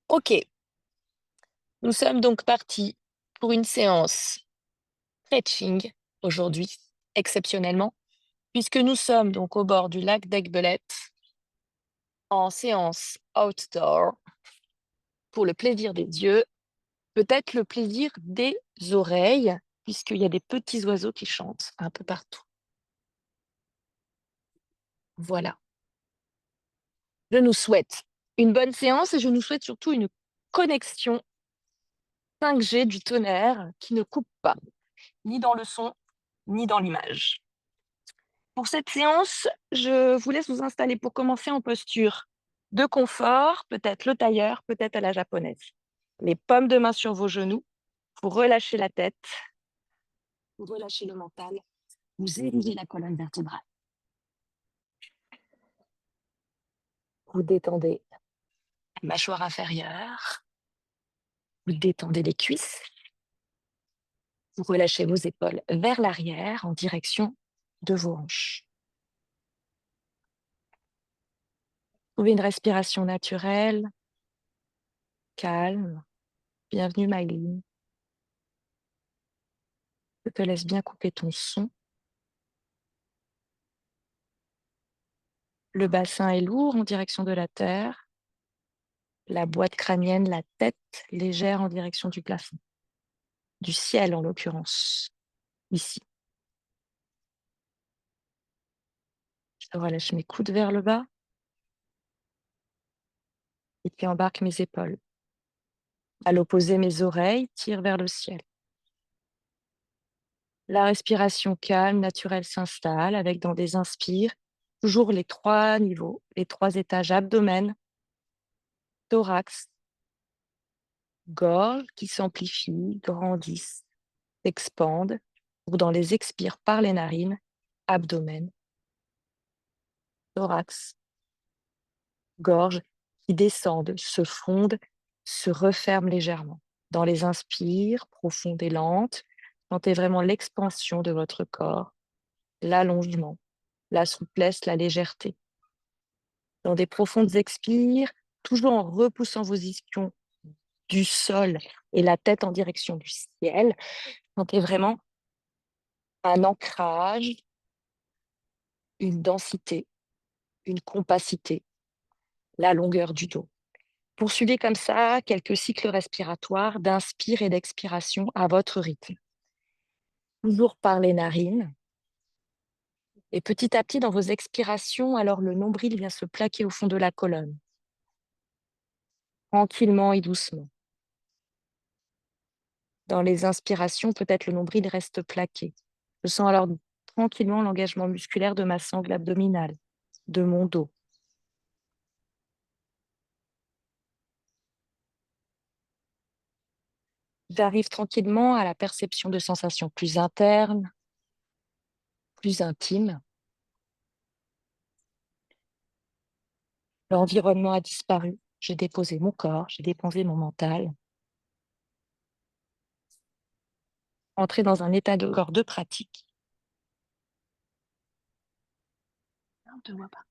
Ok, nous sommes donc partis pour une séance stretching aujourd'hui, exceptionnellement, puisque nous sommes donc au bord du lac d'Aiguebelette en séance outdoor pour le plaisir des yeux, peut-être le plaisir des oreilles, puisqu'il y a des petits oiseaux qui chantent un peu partout. Voilà. Je nous souhaite une bonne séance et je nous souhaite surtout une connexion 5G du tonnerre qui ne coupe pas, ni dans le son, ni dans l'image. Pour cette séance, je vous laisse vous installer pour commencer en posture de confort, peut-être le tailleur, peut-être à la japonaise. Les paumes de main sur vos genoux, vous relâchez la tête, vous relâchez le mental, vous érigez la colonne vertébrale. Vous détendez la mâchoire inférieure, vous détendez les cuisses, vous relâchez vos épaules vers l'arrière en direction de vos hanches. Trouvez une respiration naturelle, calme. Bienvenue Maïline. Je te laisse bien couper ton son. Le bassin est lourd en direction de la terre. La boîte crânienne, la tête légère en direction du plafond. Du ciel en l'occurrence, ici. Je relâche mes coudes vers le bas et puis embarque mes épaules. À l'opposé, mes oreilles tirent vers le ciel. La respiration calme, naturelle s'installe avec dans des inspires, toujours les 3 niveaux, les 3 étages abdomen, thorax, gorge qui s'amplifient, grandissent, s'expandent, ou dans les expires par les narines, abdomen, thorax, gorge qui descendent, se fondent, se referment légèrement. Dans les inspires, profondes et lentes, sentez vraiment l'expansion de votre corps, l'allongement, la souplesse, la légèreté. Dans des profondes expires, toujours en repoussant vos ischions du sol et la tête en direction du ciel, sentez vraiment un ancrage, une densité, une compacité, la longueur du dos. Poursuivez comme ça quelques cycles respiratoires d'inspire et d'expiration à votre rythme. Toujours par les narines. Et petit à petit, dans vos expirations, alors le nombril vient se plaquer au fond de la colonne. Tranquillement et doucement. Dans les inspirations, peut-être le nombril reste plaqué. Je sens alors tranquillement l'engagement musculaire de ma sangle abdominale, de mon dos. J'arrive tranquillement à la perception de sensations plus internes, plus intimes. L'environnement a disparu. J'ai déposé mon corps, j'ai déposé mon mental. Entrer dans un état de corps de pratique. On ne te voit pas.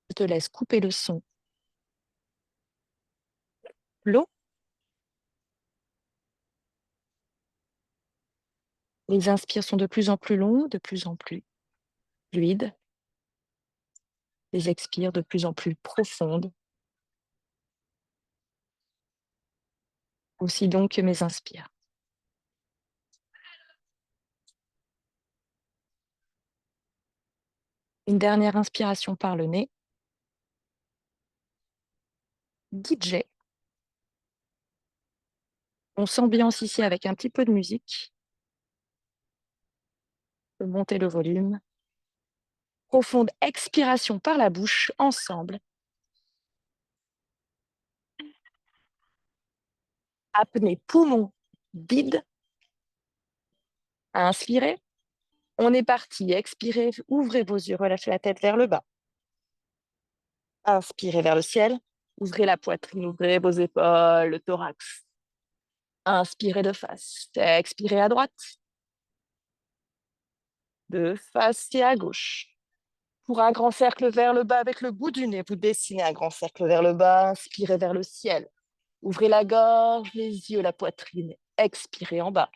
Je te laisse couper le son. L'eau. Les inspires sont de plus en plus longs, de plus en plus fluides. Les expires de plus en plus profondes. Aussi donc que mes inspires. Une dernière inspiration par le nez. DJ. On s'ambiance ici avec un petit peu de musique. Je peux monter le volume. Profonde expiration par la bouche, ensemble. Apnée poumon vide. Inspirez. On est parti. Expirez. Ouvrez vos yeux. Relâchez la tête vers le bas. Inspirez vers le ciel. Ouvrez la poitrine. Ouvrez vos épaules, le thorax. Inspirez de face. Expirez à droite. De face et à gauche. Pour un grand cercle vers le bas avec le bout du nez, vous dessinez un grand cercle vers le bas, inspirez vers le ciel. Ouvrez la gorge, les yeux, la poitrine. Expirez en bas.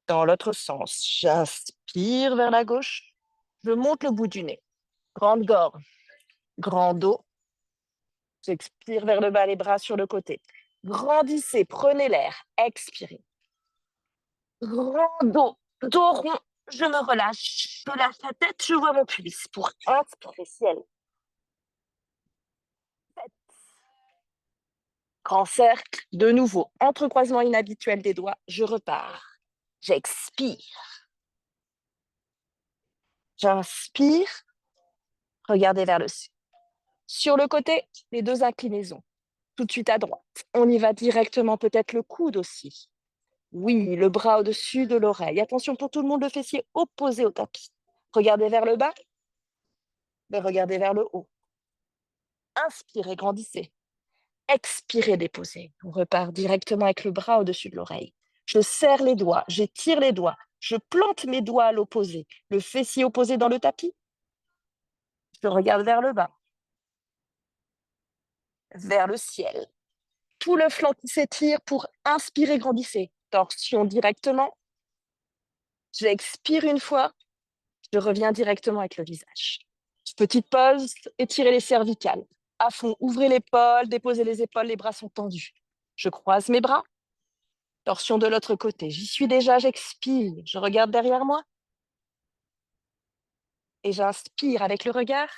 Dans l'autre sens, j'inspire vers la gauche. Je monte le bout du nez. Grande gorge, grand dos. J'expire vers le bas, les bras sur le côté. Grandissez, prenez l'air. Expirez. Grand dos, dos rond. Je me relâche. Je lâche la tête, je vois mon pubis. Pour inspirer, ciel. Grand cercle, de nouveau, entrecroisement inhabituel des doigts, je repars. J'expire. J'inspire, regardez vers le ciel. Sur le côté, les deux inclinaisons. Tout de suite à droite. On y va directement, peut-être le coude aussi. Oui, le bras au-dessus de l'oreille. Attention pour tout le monde, le fessier opposé au tapis. Regardez vers le bas, mais regardez vers le haut. Inspirez, grandissez. Expirez, déposez. On repart directement avec le bras au-dessus de l'oreille. Je serre les doigts, j'étire les doigts, je plante mes doigts à l'opposé. Le fessier opposé dans le tapis. Je regarde vers le bas, vers le ciel. Tout le flanc qui s'étire pour inspirer, grandissez. Torsion directement. J'expire une fois, je reviens directement avec le visage. Petite pause, étirez les cervicales. À fond, ouvrez l'épaule, déposez les épaules, les bras sont tendus. Je croise mes bras. Torsion de l'autre côté. J'y suis déjà, j'expire. Je regarde derrière moi. Et j'inspire avec le regard.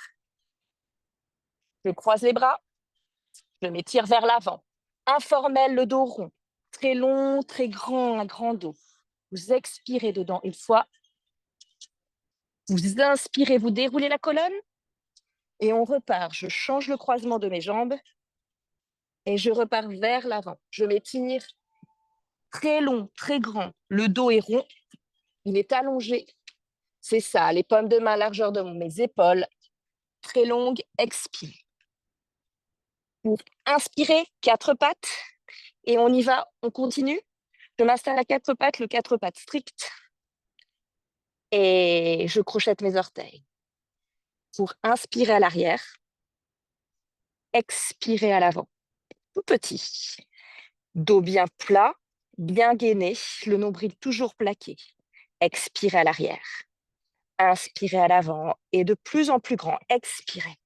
Je croise les bras. Je m'étire vers l'avant. Informel, le dos rond. Très long, très grand, un grand dos. Vous expirez dedans une fois. Vous inspirez, vous déroulez la colonne. Et on repart. Je change le croisement de mes jambes. Et je repars vers l'avant. Je m'étire. Très long, très grand. Le dos est rond. Il est allongé. C'est ça, les paumes de main, largeur de mes épaules. Très longue, expire. Pour inspirer, quatre pattes. Et on y va, on continue. Je m'installe à quatre pattes, le quatre pattes strict. Et je crochette mes orteils. Pour inspirer à l'arrière. Expirer à l'avant. Tout petit. Dos bien plat, bien gainé, le nombril toujours plaqué. Expirez à l'arrière. Inspirez à l'avant et de plus en plus grand. Expirez.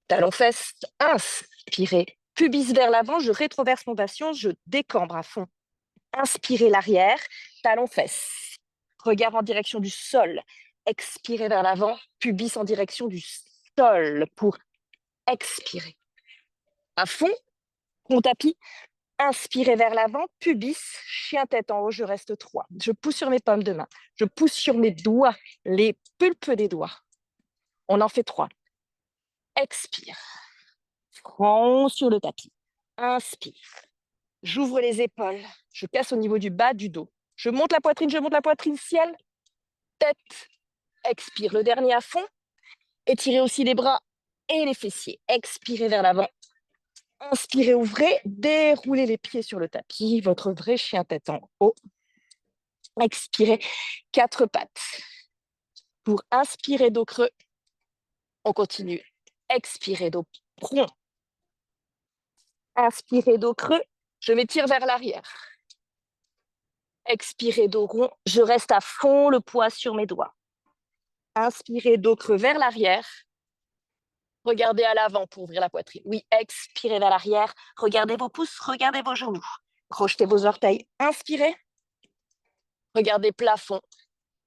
Talons fesses, inspirez. Pubis vers l'avant, je rétroverse mon bastion, je décambre à fond. Inspirez l'arrière, talons fesses. Regard en direction du sol. Expirez vers l'avant, pubis en direction du sol pour expirer. À fond, mon tapis. Inspirez vers l'avant, pubis, chien tête en haut, je reste 3. Je pousse sur mes pommes de main. Je pousse sur mes doigts, les pulpes des doigts. On en fait 3. Expire. Front sur le tapis. Inspire. J'ouvre les épaules. Je casse au niveau du bas du dos. Je monte la poitrine, ciel, tête. Expire. Le dernier à fond. Étirez aussi les bras et les fessiers. Expirez vers l'avant. Inspirez, ouvrez. Déroulez les pieds sur le tapis. Votre vrai chien tête en haut. Expirez. Quatre pattes. Pour inspirer dos creux, on continue. Expirez dos rond. Inspirez dos creux. Je m'étire vers l'arrière. Expirez dos rond, je reste à fond le poids sur mes doigts. Inspirez dos creux vers l'arrière. Regardez à l'avant pour ouvrir la poitrine. Oui, expirez vers l'arrière. Regardez vos pouces, regardez vos genoux. Crochetez vos orteils. Inspirez. Regardez plafond.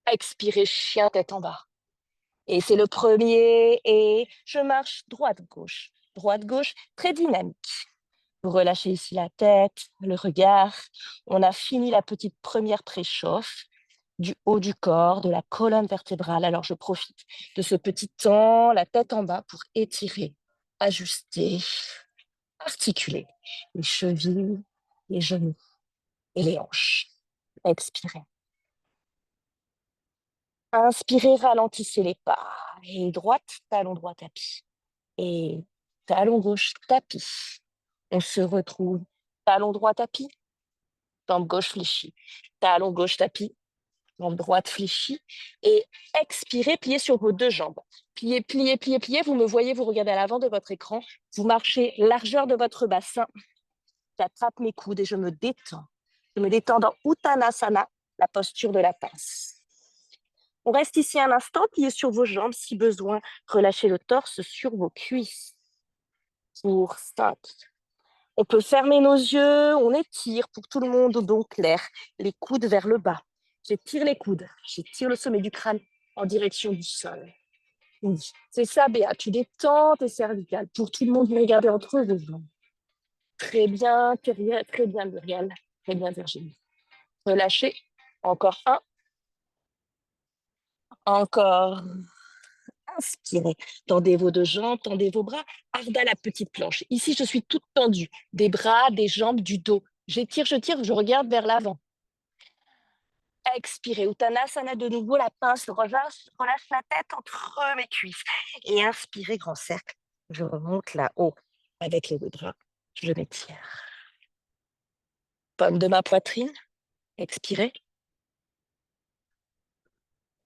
Expirez, chien tête en bas. Et c'est le premier. Et je marche droite-gauche. Droite-gauche, très dynamique. Vous relâchez ici la tête, le regard. On a fini la petite première préchauffe du haut du corps, de la colonne vertébrale. Alors, je profite de ce petit temps, la tête en bas, pour étirer, ajuster, articuler les chevilles, les genoux et les hanches. Expirez. Inspirez, ralentissez les pas. Et droite, talon droit, tapis. Et talon gauche, tapis. On se retrouve talon droit, tapis. Jambe gauche fléchie. Talon gauche, tapis. Jambe droite fléchie. Et expirez, pliez sur vos deux jambes. Pliez, pliez, pliez, pliez. Vous me voyez, vous regardez à l'avant de votre écran. Vous marchez largeur de votre bassin. J'attrape mes coudes et je me détends. Je me détends dans Uttanasana, la posture de la pince. On reste ici un instant, pliez sur vos jambes si besoin. Relâchez le torse sur vos cuisses. Pour 5. On peut fermer nos yeux, on étire pour tout le monde, dos clair, les coudes vers le bas. J'étire les coudes, j'étire le sommet du crâne en direction du sol. Oui, c'est ça, Béa, tu détends tes cervicales. Pour tout le monde, vous regardez entre vos jambes. Très bien, très bien, Muriel. Très bien, Virginie. Relâchez. Encore un. Encore. Inspirez. Tendez vos deux jambes, tendez vos bras. Arda la petite planche. Ici, je suis toute tendue. Des bras, des jambes, du dos. J'étire, je tire, je regarde vers l'avant. Expirez. Uttanasana de nouveau, la pince. Relâche la tête entre mes cuisses. Et inspirez, grand cercle. Je remonte là-haut avec les deux bras. Je m'étire. Paume de ma poitrine. Expirez.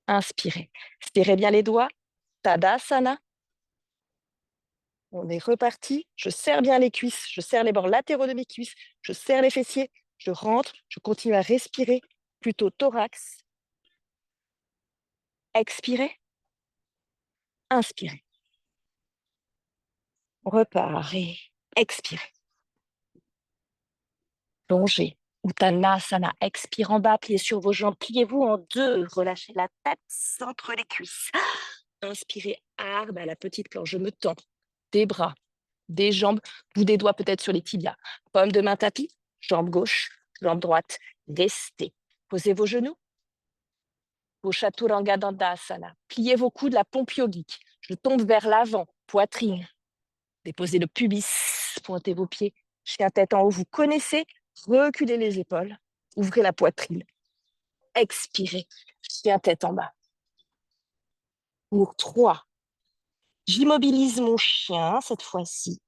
Inspirez. Serrez bien les doigts. Tadasana. On est reparti. Je serre bien les cuisses. Je serre les bords latéraux de mes cuisses. Je serre les fessiers. Je rentre. Je continue à respirer. Plutôt thorax. Expirez. Inspirez. On repart et expirez. Plongez. Uttanasana. Expire en bas. Pliez sur vos jambes. Pliez-vous en deux. Relâchez la tête entre les cuisses. Inspirez. Ardha la petite planche. Je me tends. Des bras, des jambes, bout des doigts peut-être sur les tibias. Paume de main tapis. Jambe gauche, jambe droite. Restez. Posez vos genoux. Vos Chaturanga Dandasana. Pliez vos coudes, la pompe yogique. Je tombe vers l'avant, poitrine. Déposez le pubis. Pointez vos pieds. Chien tête en haut, vous connaissez. Reculez les épaules. Ouvrez la poitrine. Expirez. Chien tête en bas. Pour 3. J'immobilise mon chien cette fois-ci.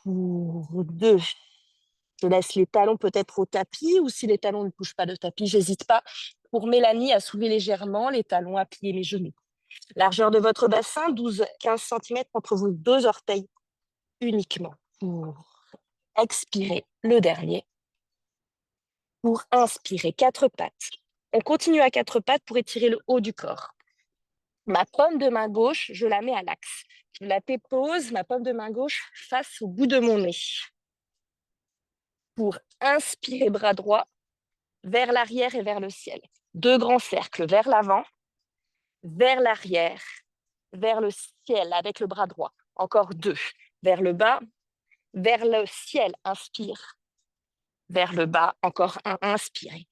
Pour 2. Je laisse les talons peut-être au tapis ou si les talons ne touchent pas le tapis, j'hésite pas. Pour Mélanie, à soulever légèrement les talons, à plier mes genoux. Largeur de votre bassin, 12-15 cm entre vos deux orteils uniquement. Pour expirer, le dernier. Pour inspirer, 4 pattes. On continue à 4 pattes pour étirer le haut du corps. Ma paume de main gauche, je la mets à l'axe. Je la dépose, ma paume de main gauche face au bout de mon nez. Pour inspirer, bras droit, vers l'arrière et vers le ciel. 2 grands cercles vers l'avant, vers l'arrière, vers le ciel avec le bras droit. Encore 2. Vers le bas, vers le ciel. Inspire. Vers le bas, encore un. Inspirez.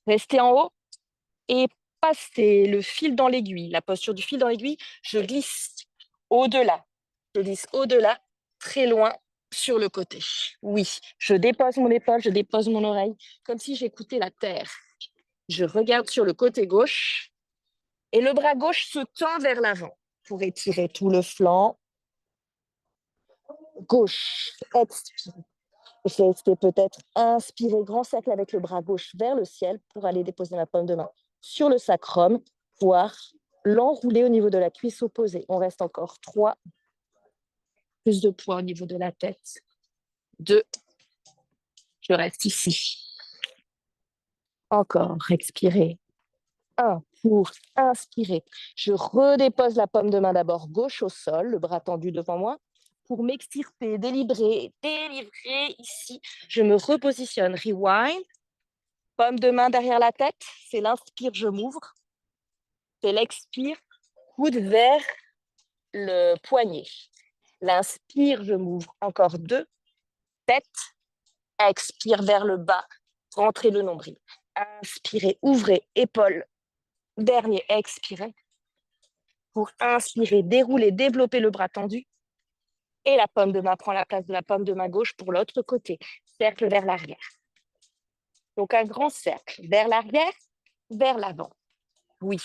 Restez en haut et passez le fil dans l'aiguille. La posture du fil dans l'aiguille, je glisse au-delà. Je glisse au-delà, très loin sur le côté. Oui, je dépose mon épaule, je dépose mon oreille, comme si j'écoutais la terre. Je regarde sur le côté gauche et le bras gauche se tend vers l'avant pour étirer tout le flanc. Gauche, expire. Je peut-être inspirer grand cercle avec le bras gauche vers le ciel pour aller déposer ma paume de main sur le sacrum, voire l'enrouler au niveau de la cuisse opposée. On reste encore 3. Plus de poids au niveau de la tête. 2. Je reste ici. Encore, expirez. 1 pour inspirer. Je redépose la paume de main d'abord gauche au sol, le bras tendu devant moi. Pour m'extirper, délivrer ici. Je me repositionne. Rewind. Paume de main derrière la tête. C'est l'inspire, je m'ouvre. C'est l'expire, coude vers le poignet. L'inspire, je m'ouvre. Encore 2. Tête. Expire vers le bas. Rentrez le nombril. Inspirez, ouvrez, épaules. Dernier, expirez. Pour inspirer, dérouler, développer le bras tendu. Et la paume de main prend la place de la paume de main gauche pour l'autre côté. Cercle vers l'arrière. Donc un grand cercle vers l'arrière, vers l'avant. Oui,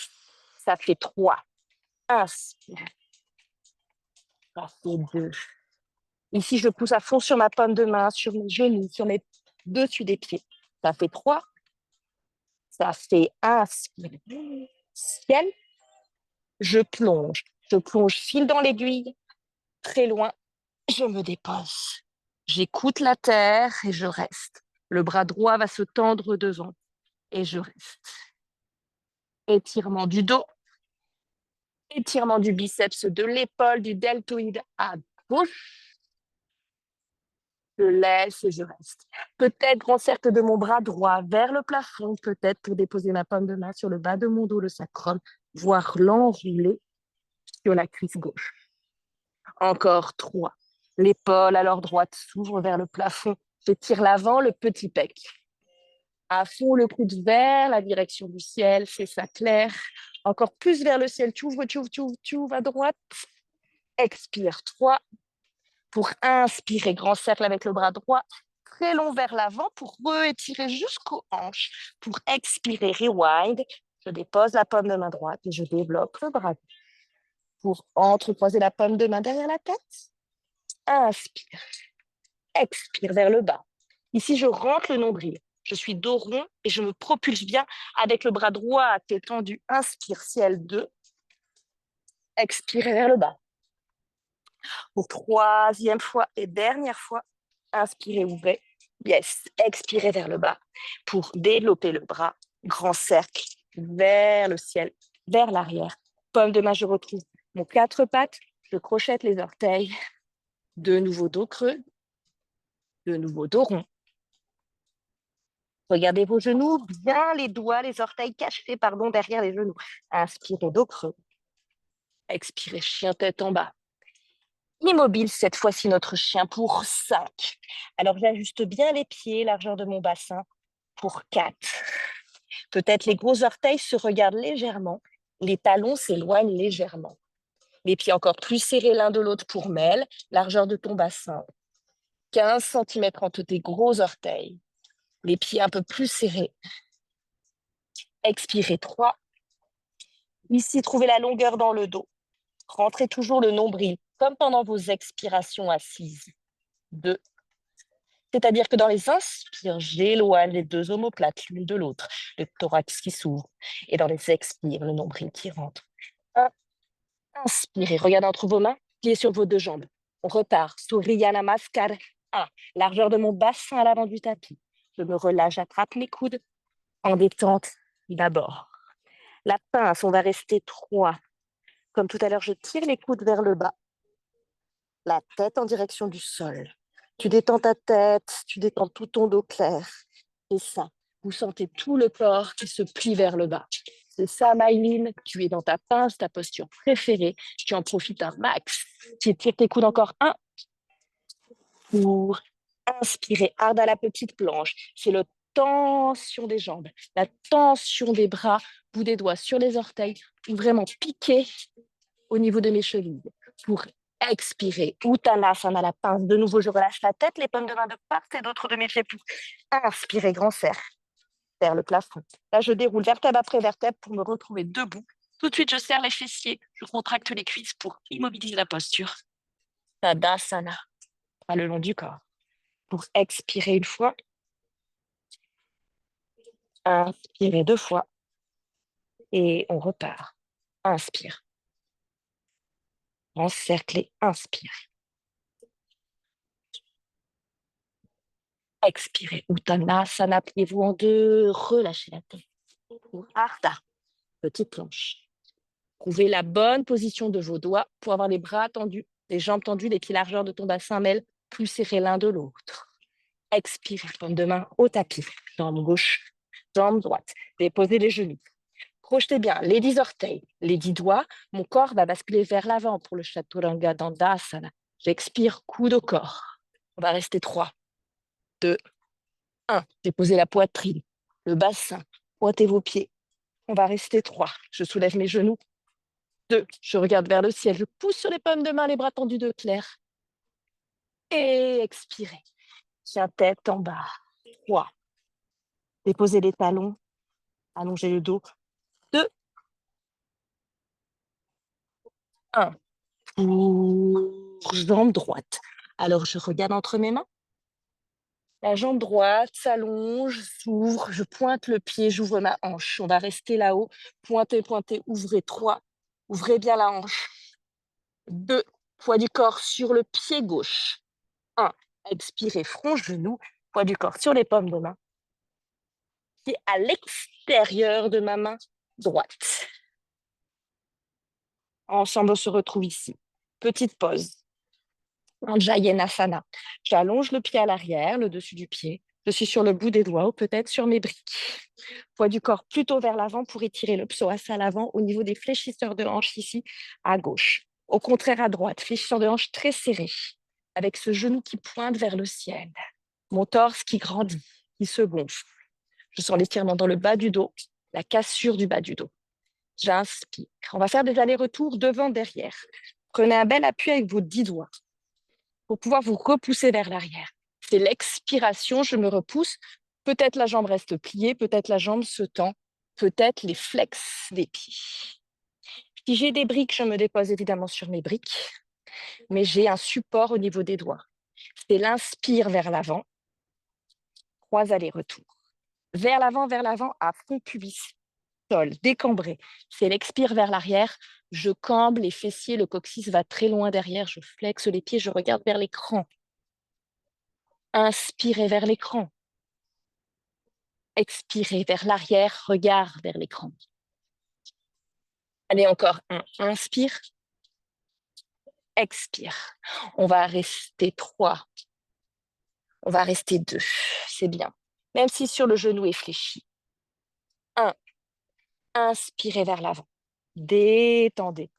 ça fait 3. Inspire. Ça fait 2. Ici, je pousse à fond sur ma paume de main, sur mes genoux, sur mes dessus des pieds. Ça fait 3. Ça fait inspirer. Ciel, je plonge. Je plonge fil dans l'aiguille, très loin. Je me dépose. J'écoute la terre et je reste. Le bras droit va se tendre devant et je reste. Étirement du dos, étirement du biceps, de l'épaule, du deltoïde à gauche. Je laisse et je reste. Peut-être grand cercle de mon bras droit vers le plafond, peut-être pour déposer ma paume de main sur le bas de mon dos, le sacrum, voire l'enrouler sur la cuisse gauche. Encore 3. L'épaule alors droite s'ouvre vers le plafond. Je tire l'avant, le petit pec. À fond, le coude vers la direction du ciel, c'est ça clair. Encore plus vers le ciel, tu ouvres à droite. Expire 3. Pour inspirer, grand cercle avec le bras droit, très long vers l'avant pour étirer jusqu'aux hanches. Pour expirer, rewind, je dépose la paume de main droite et je développe le bras. Pour entrecroiser la paume de main derrière la tête, inspire, expire vers le bas. Ici, je rentre le nombril. Je suis dos rond et je me propulse bien avec le bras droit étendu. Inspire, ciel 2. Expire vers le bas. Pour troisième fois et dernière fois, inspirez, ouvrez. Yes, expirez vers le bas pour développer le bras. Grand cercle vers le ciel, vers l'arrière. Paume de main, je retrouve mon 4 pattes. Je crochette les orteils. De nouveau dos creux. De nouveau dos rond. Regardez vos genoux, bien les doigts, les orteils cachés, derrière les genoux. Inspirez, dos creux. Expirez, chien tête en bas. Immobile cette fois-ci notre chien pour 5. Alors j'ajuste bien les pieds, largeur de mon bassin pour 4. Peut-être les gros orteils se regardent légèrement, les talons s'éloignent légèrement. Les pieds encore plus serrés l'un de l'autre pour mêle, largeur de ton bassin. 15 cm entre tes gros orteils. Les pieds un peu plus serrés. Expirez 3. Ici, trouvez la longueur dans le dos. Rentrez toujours le nombril, comme pendant vos expirations assises. 2. C'est-à-dire que dans les inspires, j'éloigne les deux omoplates l'une de l'autre, le thorax qui s'ouvre. Et dans les expires, le nombril qui rentre. 1. Inspirez, regardez entre vos mains, pieds sur vos deux jambes. On repart. Surya Namaskar. 1. Largeur de mon bassin à l'avant du tapis. Je me relâche, j'attrape mes coudes en détente d'abord. La pince, on va rester 3. Comme tout à l'heure, je tire les coudes vers le bas. La tête en direction du sol. Tu détends ta tête, tu détends tout ton dos clair. Et ça, vous sentez tout le corps qui se plie vers le bas. C'est ça, Maïline, tu es dans ta pince, ta posture préférée. Tu en profites un max. Tu étires tes coudes encore 1. Pour inspirer, hard à la petite planche. C'est la tension des jambes, la tension des bras, bout des doigts sur les orteils, ou vraiment piquer au niveau de mes chevilles. Pour expirer, Uttanasana, la pince. De nouveau, je relâche la tête, les paumes de main de part et d'autre de mes pieds. Pour inspirer, grand cercle vers le plafond. Là, je déroule vertèbre après vertèbre pour me retrouver debout. Tout de suite, je serre les fessiers, je contracte les cuisses pour immobiliser la posture. Tadasana, pas le long du corps. Pour expirer une fois, inspirer 2 fois et on repart. Inspire. Encercler, inspire. Expirez. Uttanasana, pliez-vous en 2, relâchez la tête. Pour Ardha, petite planche. Trouvez la bonne position de vos doigts pour avoir les bras tendus, les jambes tendues, les pieds largeur de ton bassin mêlent plus serrés l'un de l'autre. Expirez, paume de main au tapis. Jambe gauche, jambe droite. Déposez les genoux. Projetez bien les 10 orteils, les 10 doigts. Mon corps va basculer vers l'avant pour le Chaturanga Dandasana. J'expire, coude au corps. On va rester 3, 2, 1. Déposez la poitrine, le bassin. Pointez vos pieds. On va rester 3. Je soulève mes genoux. 2. Je regarde vers le ciel. Je pousse sur les paumes de main, les bras tendus de clair. Et expirez. Tiens tête en bas. 3. Déposez les talons. Allongez le dos. 2, 1. Pour jambe droite. Alors, je regarde entre mes mains. La jambe droite s'allonge, s'ouvre, je pointe le pied, j'ouvre ma hanche. On va rester là-haut. Pointez, pointez, ouvrez. 3. Ouvrez bien la hanche. 2. Poids du corps sur le pied gauche. 1. Expirez, front, genou. Poids du corps sur les paumes de main. Pied à l'extérieur de ma main droite. Ensemble, on se retrouve ici. Petite pause. En Jayenasana. J'allonge le pied à l'arrière, le dessus du pied. Je suis sur le bout des doigts ou peut-être sur mes briques. Poids du corps plutôt vers l'avant pour étirer le psoas à l'avant au niveau des fléchisseurs de hanche ici à gauche. Au contraire à droite, fléchisseur de hanche très serré, avec ce genou qui pointe vers le ciel. Mon torse qui grandit, qui se gonfle. Je sens l'étirement dans le bas du dos, la cassure du bas du dos. J'inspire. On va faire des allers-retours devant, derrière. Prenez un bel appui avec vos 10 doigts pour pouvoir vous repousser vers l'arrière. C'est l'expiration, je me repousse. Peut-être la jambe reste pliée, peut-être la jambe se tend, peut-être les flex des pieds. Si j'ai des briques, je me dépose évidemment sur mes briques, mais j'ai un support au niveau des doigts. C'est l'inspire vers l'avant, 3 allers-retours. Vers l'avant, à fond pubis, sol, décambré. C'est l'expire vers l'arrière, je cambre les fessiers, le coccyx va très loin derrière, je flexe les pieds, je regarde vers l'écran. Inspirez vers l'écran. Expirez vers l'arrière, regard vers l'écran. Allez, encore un. Inspire. Expire. On va rester 3. On va rester 2. C'est bien. Même si sur le genou est fléchi. 1. Inspirez vers l'avant. Détendez.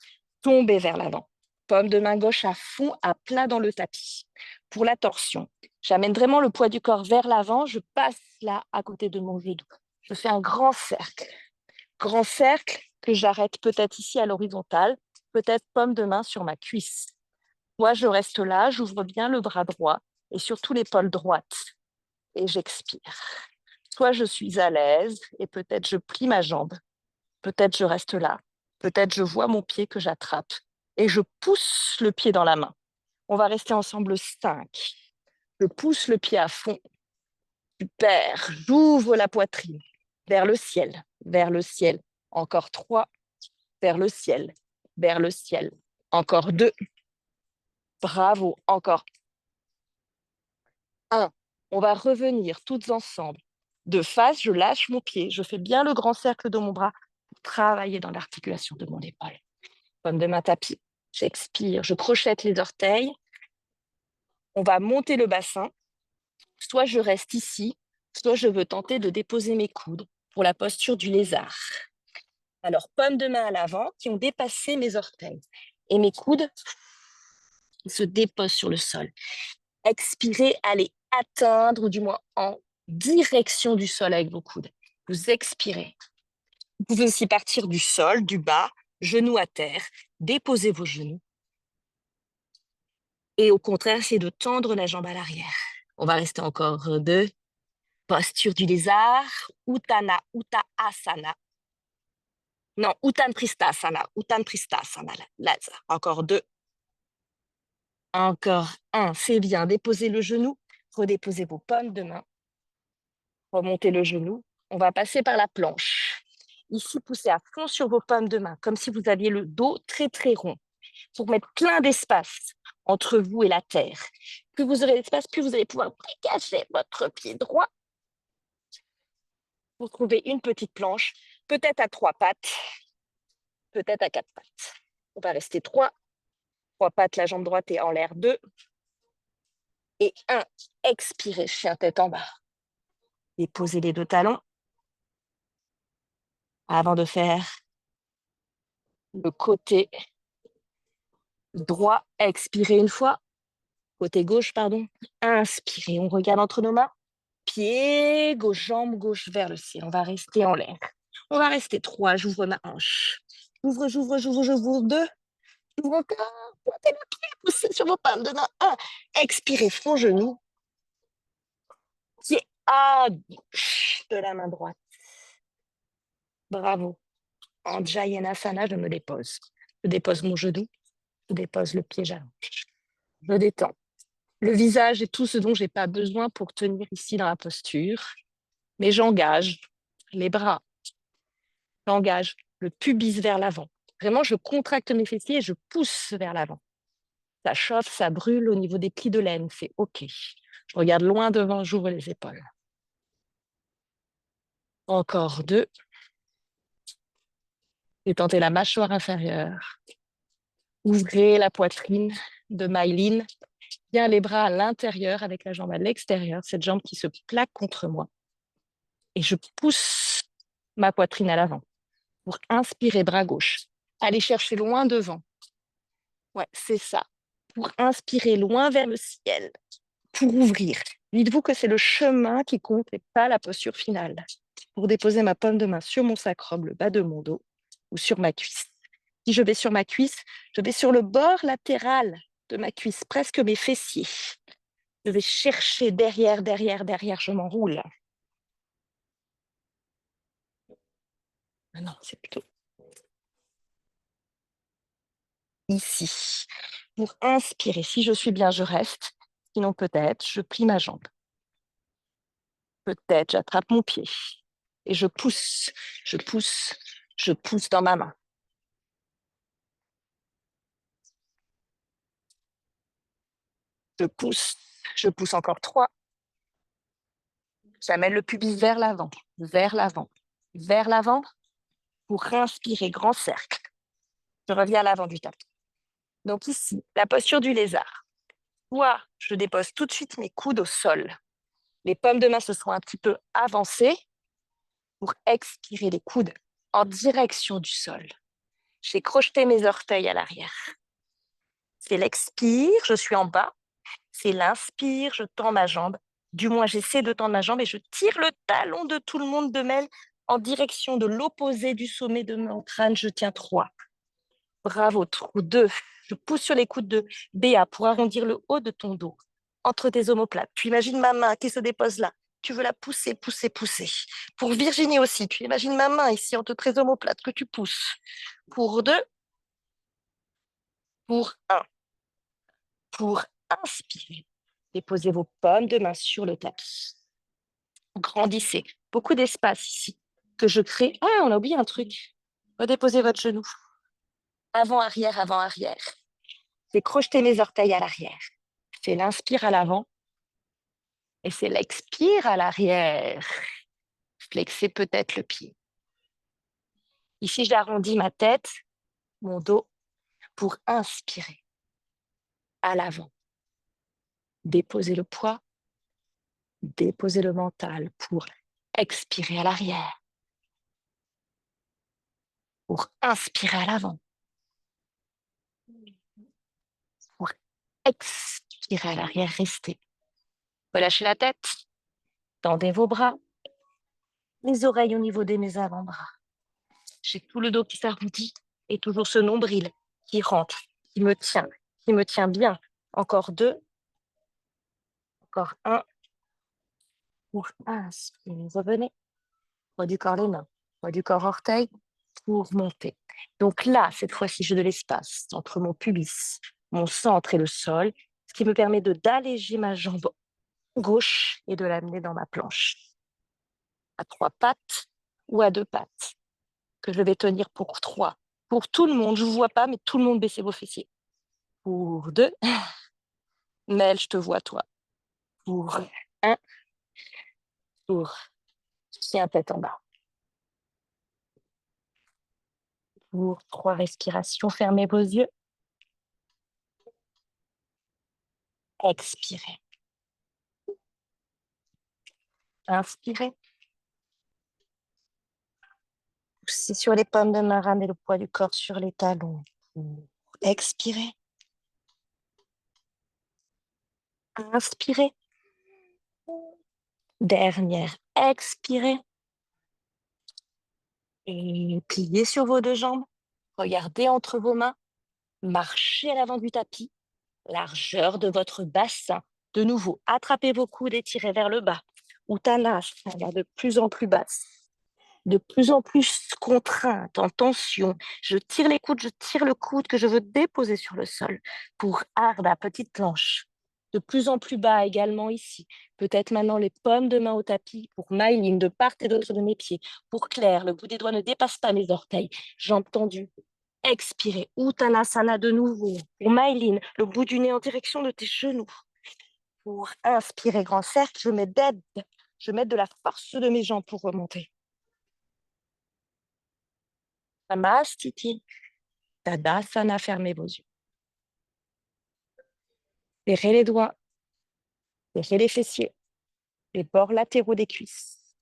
Tombez vers l'avant. Paume de main gauche à fond, à plat dans le tapis. Pour la torsion, j'amène vraiment le poids du corps vers l'avant. Je passe là à côté de mon genou. Je fais un grand cercle. Grand cercle que j'arrête peut-être ici à l'horizontale, peut-être paume de main sur ma cuisse. Moi, je reste là, j'ouvre bien le bras droit et surtout l'épaule droite et j'expire. Soit je suis à l'aise et peut-être je plie ma jambe, peut-être je reste là, peut-être je vois mon pied que j'attrape et je pousse le pied dans la main. On va rester ensemble 5. Je pousse le pied à fond. Super, j'ouvre la poitrine vers le ciel, vers le ciel. Encore 3, vers le ciel, vers le ciel. Encore 2, bravo, encore 1. On va revenir toutes ensemble. De face, je lâche mon pied, je fais bien le grand cercle de mon bras pour travailler dans l'articulation de mon épaule. Comme de main tapis, j'expire, je crochette les orteils. On va monter le bassin. Soit je reste ici, soit je veux tenter de déposer mes coudes pour la posture du lézard. Alors, paume de main à l'avant qui ont dépassé mes orteils. Et mes coudes se déposent sur le sol. Expirez, allez atteindre, ou du moins en direction du sol avec vos coudes. Vous expirez. Vous pouvez aussi partir du sol, du bas, genoux à terre. Déposez vos genoux. Et au contraire, essayez de tendre la jambe à l'arrière. On va rester encore 2. Posture du lézard, Uttana, Uttanasana. Non, Uttanapristhasana, Uttanapristhasana. Encore 2. Encore 1. C'est bien. Déposez le genou. Redéposez vos paumes de main. Remontez le genou. On va passer par la planche. Ici, poussez à fond sur vos paumes de main, comme si vous aviez le dos très, très rond, pour mettre plein d'espace entre vous et la terre. Plus vous aurez d'espace, plus vous allez pouvoir dégager votre pied droit pour trouver une petite planche, peut-être à 3 pattes, peut-être à 4 pattes. On va rester 3. 3 pattes, la jambe droite est en l'air. 2. Et 1. Expirez, chien tête en bas. Déposez les 2 talons avant de faire le côté droit. Expirez une fois. Côté gauche, pardon. Inspirez, on regarde entre nos mains. Pied gauche, jambe gauche vers le ciel. On va rester en l'air. On va rester 3. J'ouvre ma hanche. J'ouvre 2. J'ouvre encore. Pointez le pied, poussez sur vos paumes de main. 1. Expirez, front genou. Pied à gauche de la main droite. Bravo. En Jayenasana, je me dépose. Je dépose mon genou. Je dépose le pied, j'allonge. Je détends. Le visage est tout ce dont j'ai pas besoin pour tenir ici dans la posture, mais j'engage les bras, j'engage le pubis vers l'avant. Vraiment, je contracte mes fessiers et je pousse vers l'avant. Ça chauffe, ça brûle au niveau des plis de laine, c'est OK. Je regarde loin devant, j'ouvre les épaules. Encore 2. Détendez la mâchoire inférieure. Ouvrez la poitrine de Myline. Bien les bras à l'intérieur avec la jambe à l'extérieur, cette jambe qui se plaque contre moi. Et je pousse ma poitrine à l'avant pour inspirer bras gauche. Allez chercher loin devant. Ouais, c'est ça. Pour inspirer loin vers le ciel. Pour ouvrir. Dites-vous que c'est le chemin qui compte et pas la posture finale. Pour déposer ma paume de main sur mon sacrum, le bas de mon dos, ou sur ma cuisse. Si je vais sur ma cuisse, je vais sur le bord latéral de ma cuisse, presque mes fessiers. Je vais chercher derrière, je m'enroule. Non, c'est plutôt ici. Pour inspirer, si je suis bien, je reste. Sinon, peut-être, je plie ma jambe. Peut-être, j'attrape mon pied. Et je pousse, je pousse, je pousse dans ma main. Je pousse encore 3. J'amène le pubis vers l'avant, vers l'avant, vers l'avant pour inspirer, grand cercle. Je reviens à l'avant du tapis. Donc ici, la posture du lézard. Soit je dépose tout de suite mes coudes au sol. Les paumes de main se sont un petit peu avancées pour expirer les coudes en direction du sol. J'ai crocheté mes orteils à l'arrière. C'est l'expire, je suis en bas. C'est l'inspire, je tends ma jambe. Du moins, j'essaie de tendre ma jambe et je tire le talon de tout le monde de mêle en direction de l'opposé du sommet de mon crâne. Je tiens 3. Bravo, 2. Je pousse sur les coudes de Béa pour arrondir le haut de ton dos, entre tes omoplates. Tu imagines ma main qui se dépose là. Tu veux la pousser, pousser, pousser. Pour Virginie aussi, tu imagines ma main ici entre tes omoplates que tu pousses. Pour 2, pour 1. Pour inspirer, déposez vos paumes de main sur le tapis. Grandissez. Beaucoup d'espace ici que je crée. Ah, on a oublié un truc. Redéposez votre genou. Avant, arrière, avant, arrière. C'est crocheter mes orteils à l'arrière. C'est l'inspire à l'avant et c'est l'expire à l'arrière. Flexez peut-être le pied. Ici, j'arrondis ma tête, mon dos, pour inspirer à l'avant. Déposez le poids, déposez le mental pour expirer à l'arrière. Pour inspirer à l'avant. Pour expirer à l'arrière, restez. Relâchez la tête, tendez vos bras, les oreilles au niveau de mes avant-bras. J'ai tout le dos qui s'arrondit et toujours ce nombril qui rentre, qui me tient bien. Encore 2, encore 1. Pour inspirer, revenez. Poids du corps, les mains. Poids du corps, orteil, pour monter. Donc là, cette fois-ci, j'ai de l'espace entre mon pubis, mon centre et le sol, ce qui me permet d'alléger ma jambe gauche et de l'amener dans ma planche. À 3 pattes ou à 2 pattes, que je vais tenir pour 3. Pour tout le monde, je ne vous vois pas, mais tout le monde baissez vos fessiers. Pour 2, Mel, je te vois toi. Pour 1, pour chien tête en bas. Pour 3 respirations, fermez vos yeux. Expirez. Inspirez. Poussez sur les pommes de main, ramenez le poids du corps sur les talons. Expirez. Inspirez. Dernière, expirez. Et pliez sur vos 2 jambes. Regardez entre vos mains. Marchez à l'avant du tapis. Largeur de votre bassin. De nouveau, attrapez vos coudes et tirez vers le bas. Uttanasana, de plus en plus basse. De plus en plus contrainte, en tension. Je tire les coudes, je tire le coude que je veux déposer sur le sol. Pour Ardha, petite planche. De plus en plus bas également ici. Peut-être maintenant les paumes de main au tapis pour Myline, de part et d'autre de mes pieds. Pour Claire, le bout des doigts ne dépasse pas mes orteils. Jambes tendues. Expirez. Uttanasana de nouveau. Pour Myline, le bout du nez en direction de tes genoux. Pour inspirer, grand cercle, je mets d'aide. Je mets de la force de mes jambes pour remonter. Samastiti. Tadasana, fermez vos yeux. Serrez les doigts. Serrez les fessiers. Les bords latéraux des cuisses.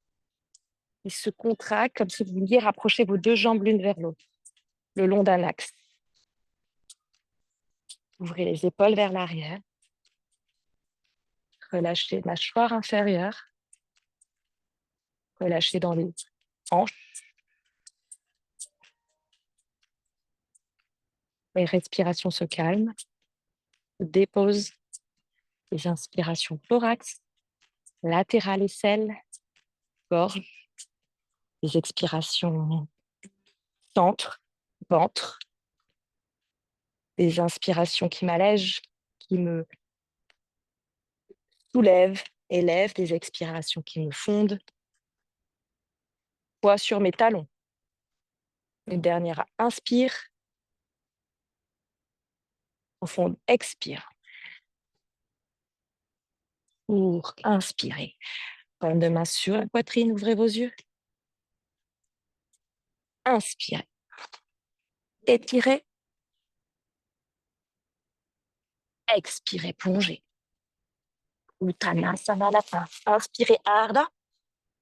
Ils se contractent comme si vous vouliez rapprocher vos deux jambes l'une vers l'autre, le long d'un axe. Ouvrez les épaules vers l'arrière. Relâchez la mâchoire inférieure. Relâchez dans les hanches. Les respirations se calment. Dépose les inspirations thorax, latérales aisselle, gorge. Les expirations centre, ventre. Des inspirations qui m'allègent, qui me soulèvent, élèvent. Des expirations qui me fondent. Poids sur mes talons. Une dernière inspire. Profonde, expire. Pour inspirer. Paume de main sur la poitrine, ouvrez vos yeux. Inspirez. Étirez. Expirez, plongez. Uttanasana à la fin. Inspirez, Ardha.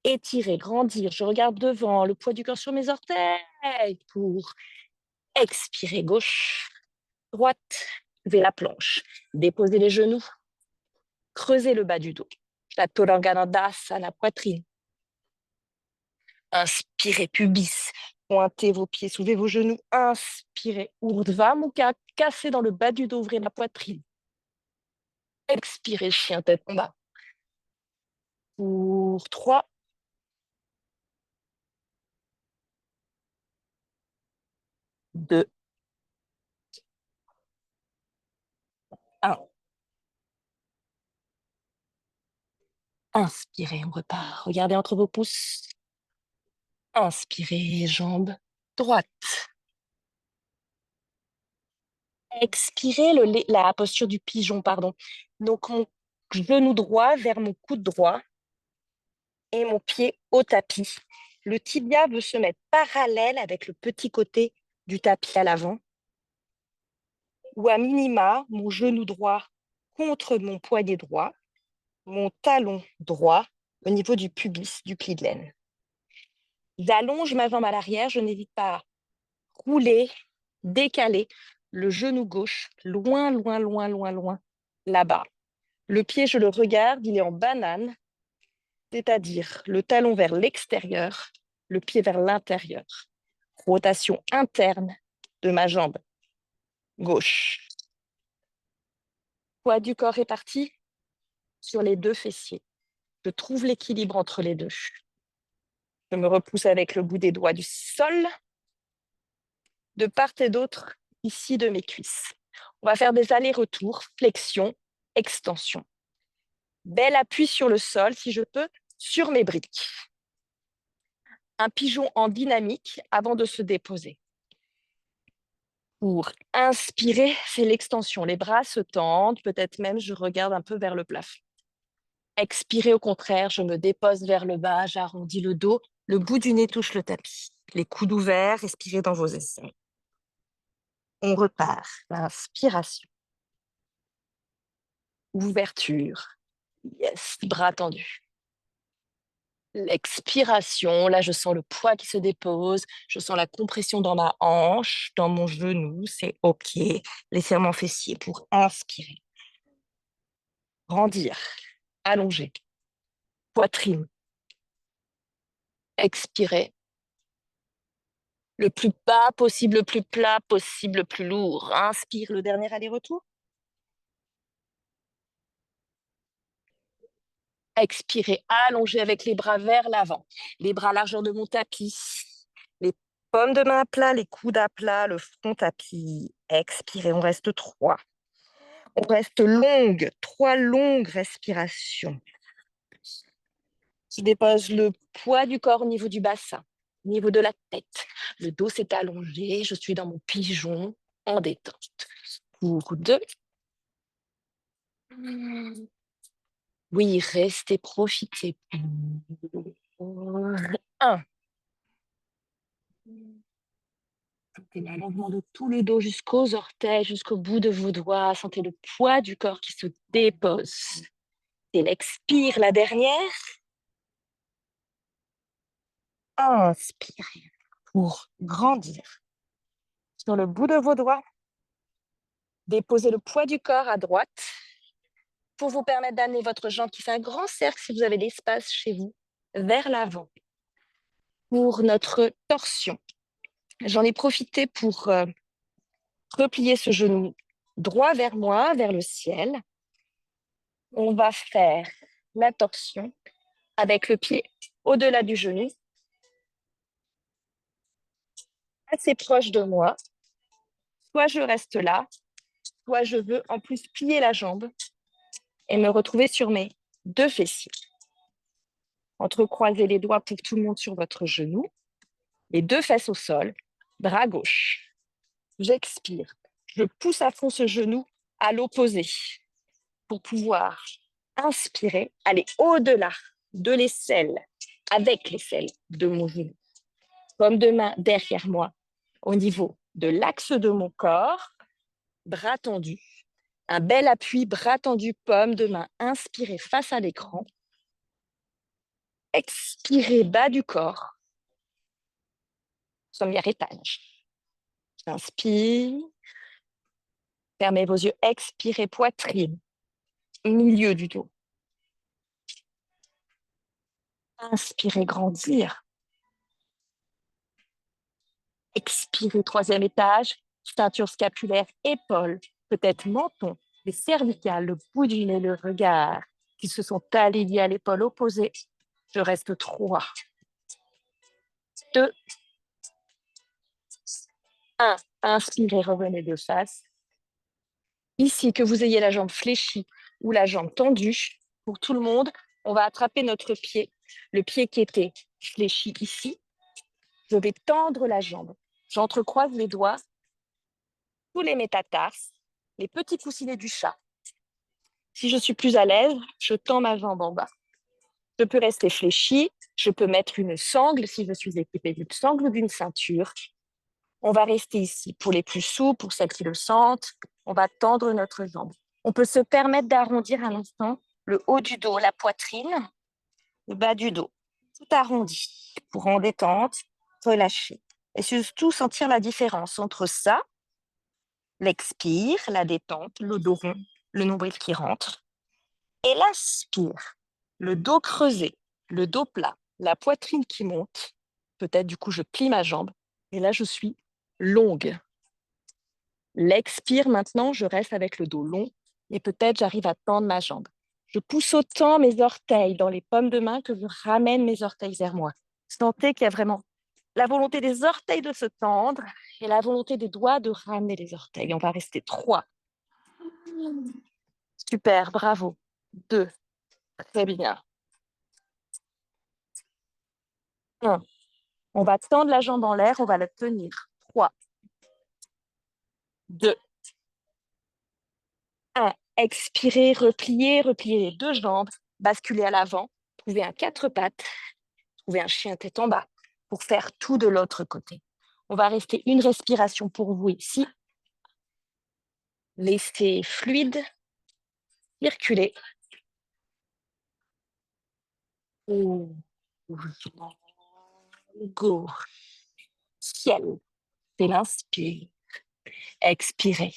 Étirez, grandir. Je regarde devant, le poids du corps sur mes orteils. Pour expirer, gauche, droite. Levez la planche. Déposez les genoux. Creusez le bas du dos. Chaturanga-Dandasana, poitrine. Inspirez, pubis. Pointez vos pieds, soulevez vos genoux. Inspirez, Urdhva Mukha. Cassez dans le bas du dos, ouvrez la poitrine. Expirez, chien tête en bas. Pour 3, 2, 1. Inspirez, on repart. Regardez entre vos pouces. Inspirez, jambes droites. Expirez, la posture du pigeon, pardon. Donc, mon genou droit vers mon coude droit et mon pied au tapis. Le tibia veut se mettre parallèle avec le petit côté du tapis à l'avant. Ou à minima, mon genou droit contre mon poignet droit, mon talon droit au niveau du pubis, du pli de laine. J'allonge ma jambe à l'arrière, je n'hésite pas à rouler, décaler le genou gauche loin, loin, loin, loin, loin, là-bas. Le pied, je le regarde, il est en banane, c'est-à-dire le talon vers l'extérieur, le pied vers l'intérieur. Rotation interne de ma jambe gauche. Poids du corps réparti sur les deux fessiers. Je trouve l'équilibre entre les deux. Je me repousse avec le bout des doigts du sol, de part et d'autre, ici de mes cuisses. On va faire des allers-retours, flexion, extension. Bel appui sur le sol, si je peux, sur mes briques. Un pigeon en dynamique avant de se déposer. Pour inspirer, c'est l'extension. Les bras se tendent, peut-être même je regarde un peu vers le plafond. Expirer, au contraire, je me dépose vers le bas, j'arrondis le dos, le bout du nez touche le tapis. Les coudes ouverts, respirez dans vos aisselles. On repart. Inspiration. Ouverture. Yes, bras tendus. L'expiration, là je sens le poids qui se dépose, je sens la compression dans ma hanche, dans mon genou, c'est OK. L'étirement fessier pour inspirer. Grandir, allonger. Poitrine. Expirer. Le plus bas possible, le plus plat possible, le plus lourd. Inspire, le dernier aller-retour. Expirez, allongez avec les bras vers l'avant. Les bras largeur de mon tapis. Les paumes de main à plat, les coudes à plat, le front tapis. Expirez, on reste 3. On reste longue, 3 longues respirations. Je dépose le poids du corps au niveau du bassin, au niveau de la tête. Le dos s'est allongé, je suis dans mon pigeon en détente. Pour 2. Oui, restez, profitez. Pour 1. Sentez l'allongement de tout le dos jusqu'aux orteils, jusqu'au bout de vos doigts. Sentez le poids du corps qui se dépose. Et l'expire, la dernière. Inspirez pour grandir. Sur le bout de vos doigts, déposez le poids du corps à droite pour vous permettre d'amener votre jambe qui fait un grand cercle si vous avez l'espace chez vous vers l'avant. Pour notre torsion, j'en ai profité pour replier ce genou droit vers moi, vers le ciel. On va faire la torsion avec le pied au-delà du genou, assez proche de moi. Soit je reste là, soit je veux en plus plier la jambe et me retrouver sur mes 2 fessiers. Entrecroisez les doigts pour tout le monde sur votre genou, les 2 fesses au sol, bras gauche. J'expire. Je pousse à fond ce genou à l'opposé pour pouvoir inspirer, aller au-delà de l'aisselle, avec l'aisselle de mon genou. Paume de main derrière moi, au niveau de l'axe de mon corps, bras tendus. Un bel appui, bras tendus, paume de main. Inspirez face à l'écran. Expirez bas du corps. Sommière étage. Inspire. Fermez vos yeux. Expirez poitrine. Milieu du dos. Inspirez grandir. Expirez 3e étage. Ceinture scapulaire, épaules, peut-être menton, les cervicales, le bout du nez, le regard qui se sont alignés à l'épaule opposée. Je reste 3, 2, 1. Inspirez, revenez de face. Ici, que vous ayez la jambe fléchie ou la jambe tendue, pour tout le monde, on va attraper notre pied, le pied qui était fléchi ici. Je vais tendre la jambe. J'entrecroise les doigts, tous les métatarses, les petits coussinets du chat. Si je suis plus à l'aise, je tends ma jambe en bas. Je peux rester fléchi, je peux mettre une sangle si je suis équipée d'une sangle ou d'une ceinture. On va rester ici. Pour les plus souples, pour celles qui le sentent, on va tendre notre jambe. On peut se permettre d'arrondir un instant le haut du dos, la poitrine, le bas du dos. Tout arrondi pour en détente, relâcher. Et surtout sentir la différence entre ça, l'expire, la détente, le dos rond, le nombril qui rentre, et l'inspire, le dos creusé, le dos plat, la poitrine qui monte. Peut-être du coup je plie ma jambe et là je suis longue. L'expire maintenant, je reste avec le dos long et peut-être j'arrive à tendre ma jambe. Je pousse autant mes orteils dans les paumes de main que je ramène mes orteils vers moi. Sentez qu'il y a vraiment la volonté des orteils de se tendre et la volonté des doigts de ramener les orteils. On va rester 3. Super, bravo. 2, très bien. 1. On va tendre la jambe en l'air, on va la tenir. 3, 2, 1. Expirez, repliez, repliez les 2 jambes, basculez à l'avant, trouvez un 4 pattes, trouvez un chien tête en bas pour faire tout de l'autre côté. On va rester une respiration pour vous ici. Laissez fluide circuler. Go. Ciel. C'est l'inspire. Expirez.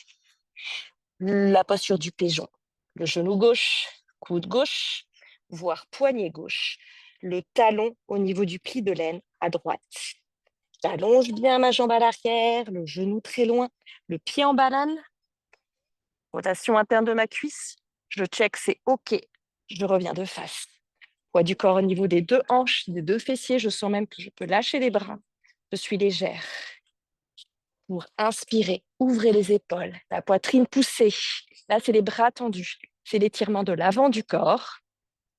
La posture du pigeon. Le genou gauche, coude gauche, voire poignet gauche. Le talon au niveau du pli de l'aine à droite. J'allonge bien ma jambe à l'arrière, le genou très loin, le pied en banane. Rotation interne de ma cuisse. Je check, c'est OK. Je reviens de face. Poids du corps au niveau des 2 hanches, des 2 fessiers. Je sens même que je peux lâcher les bras. Je suis légère. Pour inspirer, ouvrez les épaules, la poitrine poussée. Là, c'est les bras tendus. C'est l'étirement de l'avant du corps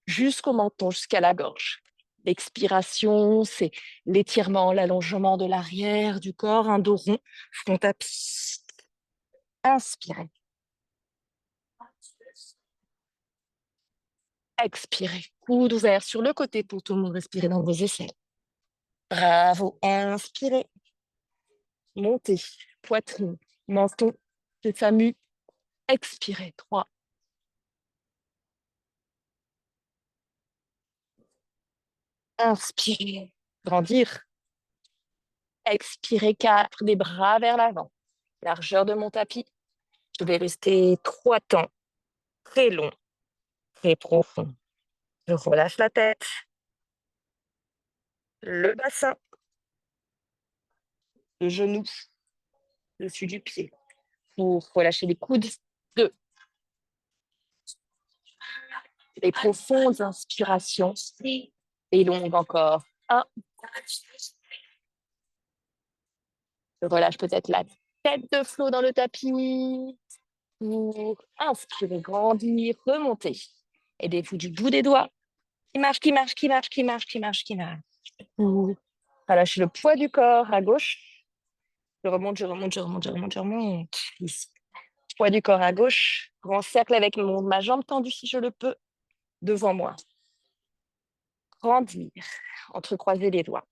jusqu'au menton, jusqu'à la gorge. L'expiration, c'est l'étirement, l'allongement de l'arrière du corps, un dos rond, front tapis. Inspirez. Expirez. Coude ouvert sur le côté pour tout le monde respirer dans vos aisselles. Bravo. Inspirez. Montez. Poitrine, menton, sésame. Expirez. 3. Inspirez. Grandir. Expirez. 4. Des bras vers l'avant. Largeur de mon tapis. Je vais rester 3 temps. Très long. Très profond. Je relâche la tête. Le bassin. Le genou. Dessus du pied. Pour relâcher les coudes. 2. Les profondes inspirations. Et longues encore. 1. Je relâche peut-être la tête de flot dans le tapis. Pour inspirer, grandir, remonter. Aidez-vous du bout des doigts. Qui marche, qui marche, qui marche, qui marche, qui marche, qui marche. Pour relâcher le poids du corps à gauche. Je remonte, je remonte, je remonte, je remonte, je remonte. Ici. Poids du corps à gauche. Grand cercle avec ma jambe tendue si je le peux. Devant moi. Grandir. Entrecroiser les doigts.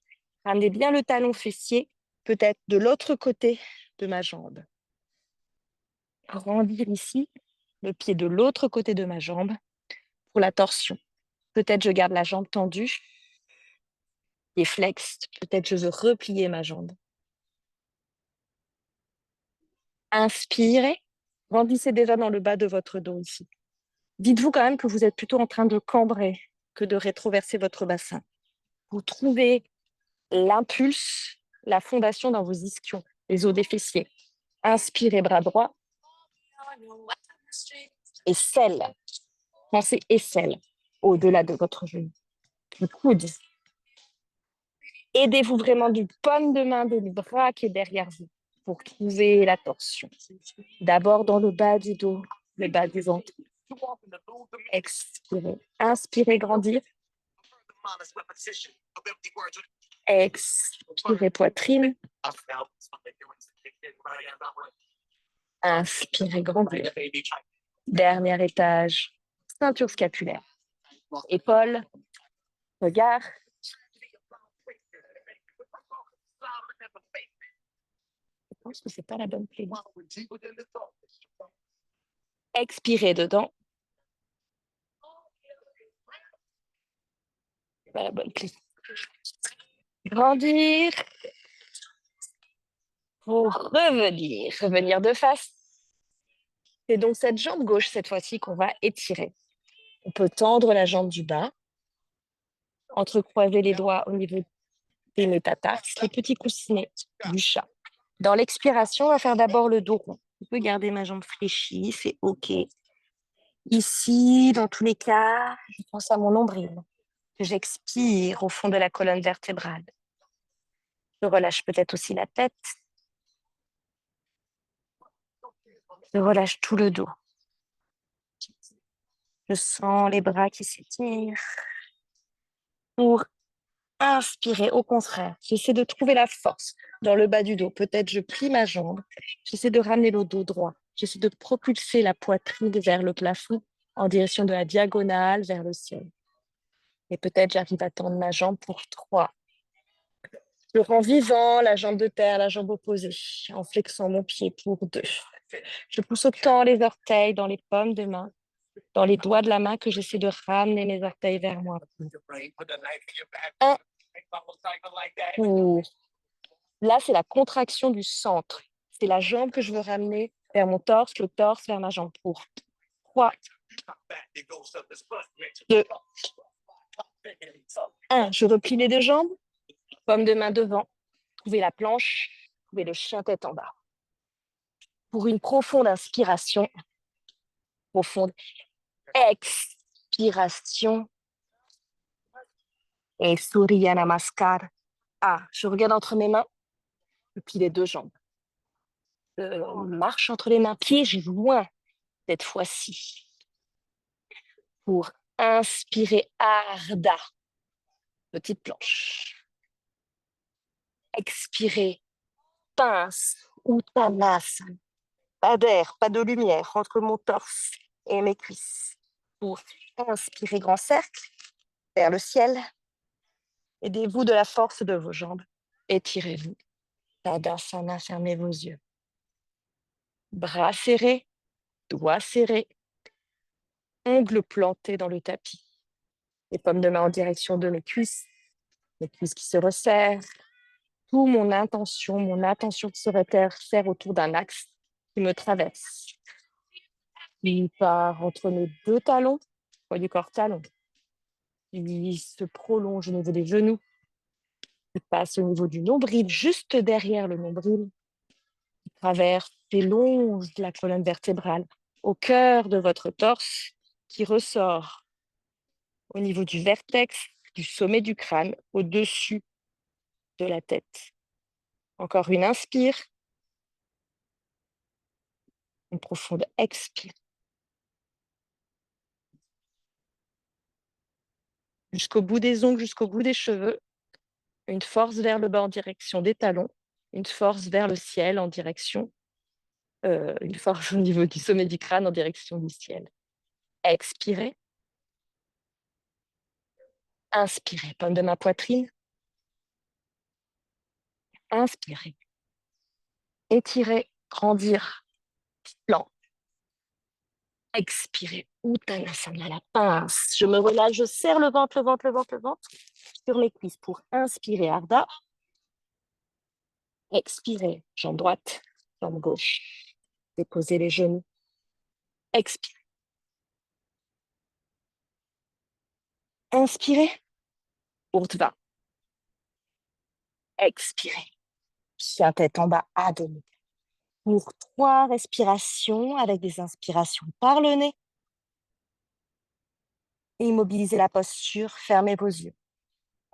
Ramenez bien le talon fessier, peut-être de l'autre côté de ma jambe. Grandir ici, le pied de l'autre côté de ma jambe pour la torsion. Peut-être je garde la jambe tendue et flex. Peut-être je veux replier ma jambe. Inspirez. Grandissez déjà dans le bas de votre dos ici. Dites-vous quand même que vous êtes plutôt en train de cambrer que de rétroverser votre bassin. Vous trouvez l'impulse, la fondation dans vos ischions, les os des fessiers. Inspirez, bras droit. Et selle. Pensez aisselle au-delà de votre genou. Le coude. Aidez-vous vraiment du paume de main de bras qui est derrière vous pour trouver la torsion. D'abord dans le bas du dos, le bas du ventre. Expirez. Inspirez, grandir. Expirez, poitrine. Inspirez, grandir. Dernier étage, ceinture scapulaire. Épaules, regard. Je pense que c'est pas la bonne clé. Expirez dedans. C'est pas la bonne clé. Grandir. Pour revenir. Revenir de face. C'est donc cette jambe gauche, cette fois-ci, qu'on va étirer. On peut tendre la jambe du bas, entrecroiser les doigts au niveau des métatarses, les petits coussinets du chat. Dans l'expiration, on va faire d'abord le dos rond. Je peux garder ma jambe fléchie, c'est OK. Ici, dans tous les cas, je pense à mon nombril. J'expire au fond de la colonne vertébrale. Je relâche peut-être aussi la tête. Je relâche tout le dos. Je sens les bras qui s'étirent. Pour inspirer, au contraire, j'essaie de trouver la force dans le bas du dos. Peut-être je plie ma jambe. J'essaie de ramener le dos droit. J'essaie de propulser la poitrine vers le plafond en direction de la diagonale vers le ciel. Et peut-être j'arrive à tendre ma jambe pour 3. Je rends vivant la jambe de terre, la jambe opposée, en flexant mon pied pour 2. Je pousse autant les orteils dans les paumes de main, dans les doigts de la main, que j'essaie de ramener mes orteils vers moi. 1. Là, c'est la contraction du centre. C'est la jambe que je veux ramener vers mon torse, le torse vers ma jambe pour 3, 2, 1. Je replie les 2 jambes, paume de main devant. Trouvez la planche, trouvez le chien tête en bas. Pour une profonde inspiration, profonde expiration. Et Surya Namaskar. Ah, je regarde entre mes mains, je plie les 2 jambes. marche entre les mains, pieds joints cette fois-ci. Pour inspirer, Ardha, petite planche. Expirer, pince, Uttanasana. Pas d'air, pas de lumière entre mon torse et mes cuisses. Pour inspirer, grand cercle vers le ciel. Aidez-vous de la force de vos jambes. Étirez-vous. Tadasana, fermez vos yeux. Bras serrés, doigts serrés, ongles plantés dans le tapis. Les paumes de main en direction de mes cuisses qui se resserrent. Tout mon attention serait faire autour d'un axe qui me traverse. Il part entre mes deux talons, poids du corps talon. Il se prolonge au niveau des genoux. Il passe au niveau du nombril, juste derrière le nombril. Il traverse et longe la colonne vertébrale au cœur de votre torse qui ressort au niveau du vertex, du sommet du crâne, au-dessus de la tête. Encore une inspire. Une profonde expire. Jusqu'au bout des ongles, jusqu'au bout des cheveux. Une force vers le bas en direction des talons. Une force vers le ciel en direction, une force au niveau du sommet du crâne en direction du ciel. Expirez. Inspirez, paume de ma poitrine. Inspirez. Étirez, grandir, plan. Expirez. Uttanasana, la pince. Je me relâche, je serre le ventre sur mes cuisses pour inspirer, Ardha. Expirez, jambe droite, jambe gauche. Déposez les genoux. Expirez. Inspirez. Urdhva. Expirez. Chien tête en bas, à demi. Pour 3 respirations avec des inspirations par le nez. Et immobilisez la posture, fermez vos yeux.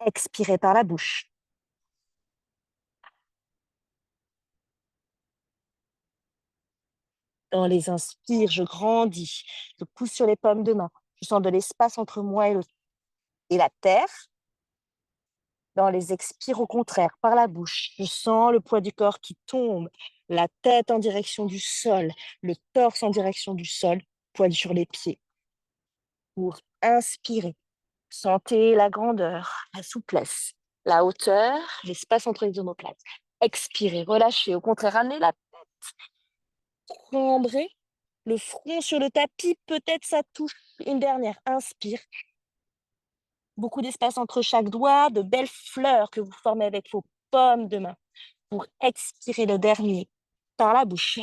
Expirez par la bouche. Dans les inspires, je grandis. Je pousse sur les paumes de main. Je sens de l'espace entre moi et la terre. Dans les expires, au contraire, par la bouche, je sens le poids du corps qui tombe, la tête en direction du sol, le torse en direction du sol, poids sur les pieds. Pour inspirer, sentez la grandeur, la souplesse, la hauteur, l'espace entre les omoplates. Expirez, relâchez, au contraire, amenez la tête, cambrez, le front sur le tapis, peut-être ça touche. Une dernière, inspire. Beaucoup d'espace entre chaque doigt, de belles fleurs que vous formez avec vos paumes de main. Pour expirer le dernier par la bouche.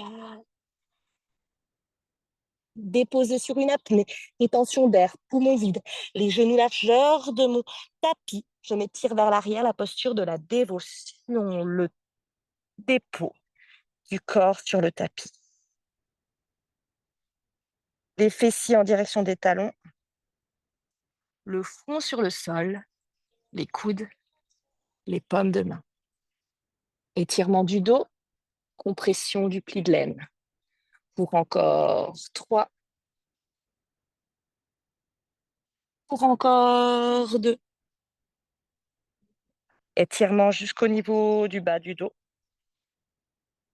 Déposer sur une apnée, rétention d'air, poumon vide, les genoux largeur de mon tapis. Je m'étire vers l'arrière, la posture de la dévotion, le dépôt du corps sur le tapis. Les fessiers en direction des talons, le front sur le sol, les coudes, les paumes de main. Étirement du dos, compression du pli de laine. Pour encore 3. Pour encore 2. Étirement jusqu'au niveau du bas du dos.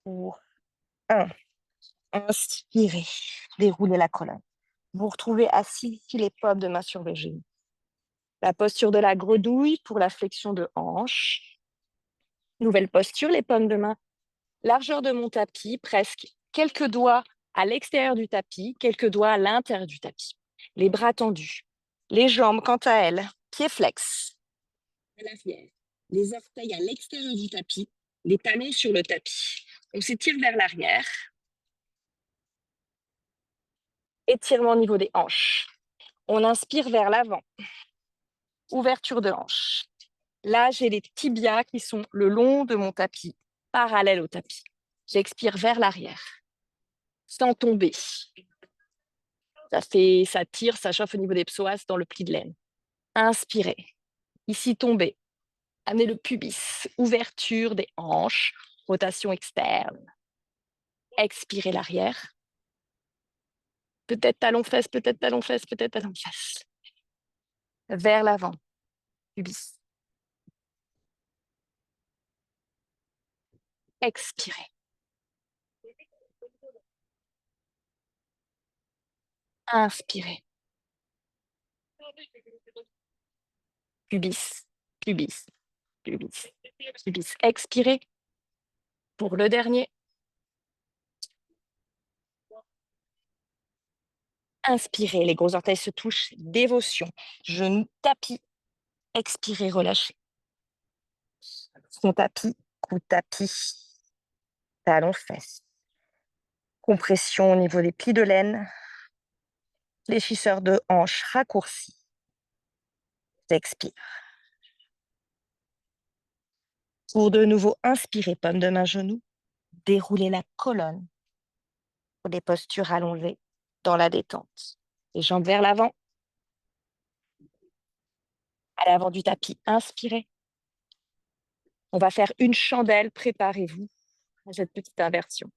Pour 1. Inspirez, déroulez la colonne. Vous retrouvez assis, les paumes de main sur les genoux. La posture de la grenouille pour la flexion de hanche. Nouvelle posture, les paumes de main, largeur de mon tapis, presque quelques doigts à l'extérieur du tapis, quelques doigts à l'intérieur du tapis. Les bras tendus. Les jambes, quant à elles, pieds flex. À l'arrière. Les orteils à l'extérieur du tapis, les talons sur le tapis. On s'étire vers l'arrière. Étirement au niveau des hanches. On inspire vers l'avant. Ouverture de hanche. Là, j'ai les tibias qui sont le long de mon tapis, parallèle au tapis. J'expire vers l'arrière, sans tomber. Ça tire, ça chauffe au niveau des psoas dans le pli de laine. Inspirez. Ici, tombez. Amenez le pubis. Ouverture des hanches. Rotation externe. Expirez l'arrière. Peut-être talon-fesse, peut-être talon-fesse, peut-être talon-fesse. Vers l'avant, pubis. Expirez. Inspirez. Pubis, pubis, pubis, pubis. Expirez. Pour le dernier. Inspirez, les gros orteils se touchent. Dévotion. Genoux, tapis. Expirez, relâchez. Front tapis, cou tapis, talon fesses. Compression au niveau des plis de laine. Fléchisseur de hanche raccourci. J'expire. Pour de nouveau inspirer, paume de main, genou. Déroulez la colonne pour des postures allongées dans la détente. Les jambes vers l'avant. À l'avant du tapis, inspirez. On va faire une chandelle. Préparez-vous à cette petite inversion.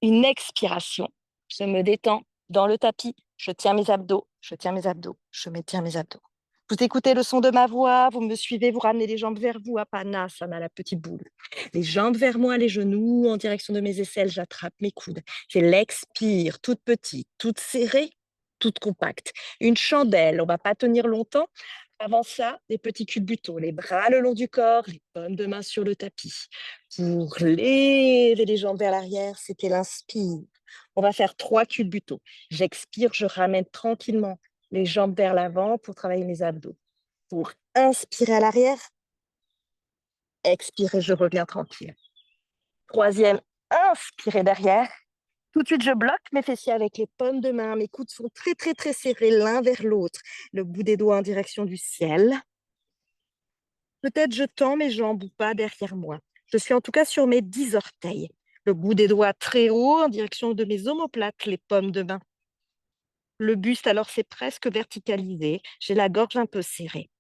Une expiration. Je me détends dans le tapis. Je tiens mes abdos. Je tiens mes abdos. Je m'étire mes abdos. Vous écoutez le son de ma voix, vous me suivez, vous ramenez les jambes vers vous, Apanasana, la petite boule. Les jambes vers moi, les genoux en direction de mes aisselles, j'attrape mes coudes. C'est l'expire, toute petite, toute serrée, toute compacte. Une chandelle, on ne va pas tenir longtemps. Avant ça, des petits culbutos, les bras le long du corps, les paumes de main sur le tapis. Pour lever les jambes vers l'arrière, c'était l'inspire. On va faire 3 culbutos. J'expire, je ramène tranquillement les jambes vers l'avant pour travailler mes abdos. Pour inspirer à l'arrière, expirer, je reviens tranquille. Troisième, inspirer derrière. Tout de suite, je bloque mes fessiers avec les paumes de main. Mes coudes sont très, très, très serrés l'un vers l'autre. Le bout des doigts en direction du ciel. Peut-être je tends mes jambes ou pas derrière moi. Je suis en tout cas sur mes 10 orteils. Le bout des doigts très haut en direction de mes omoplates, les paumes de main. Le buste, alors, c'est presque verticalisé. J'ai la gorge un peu serrée.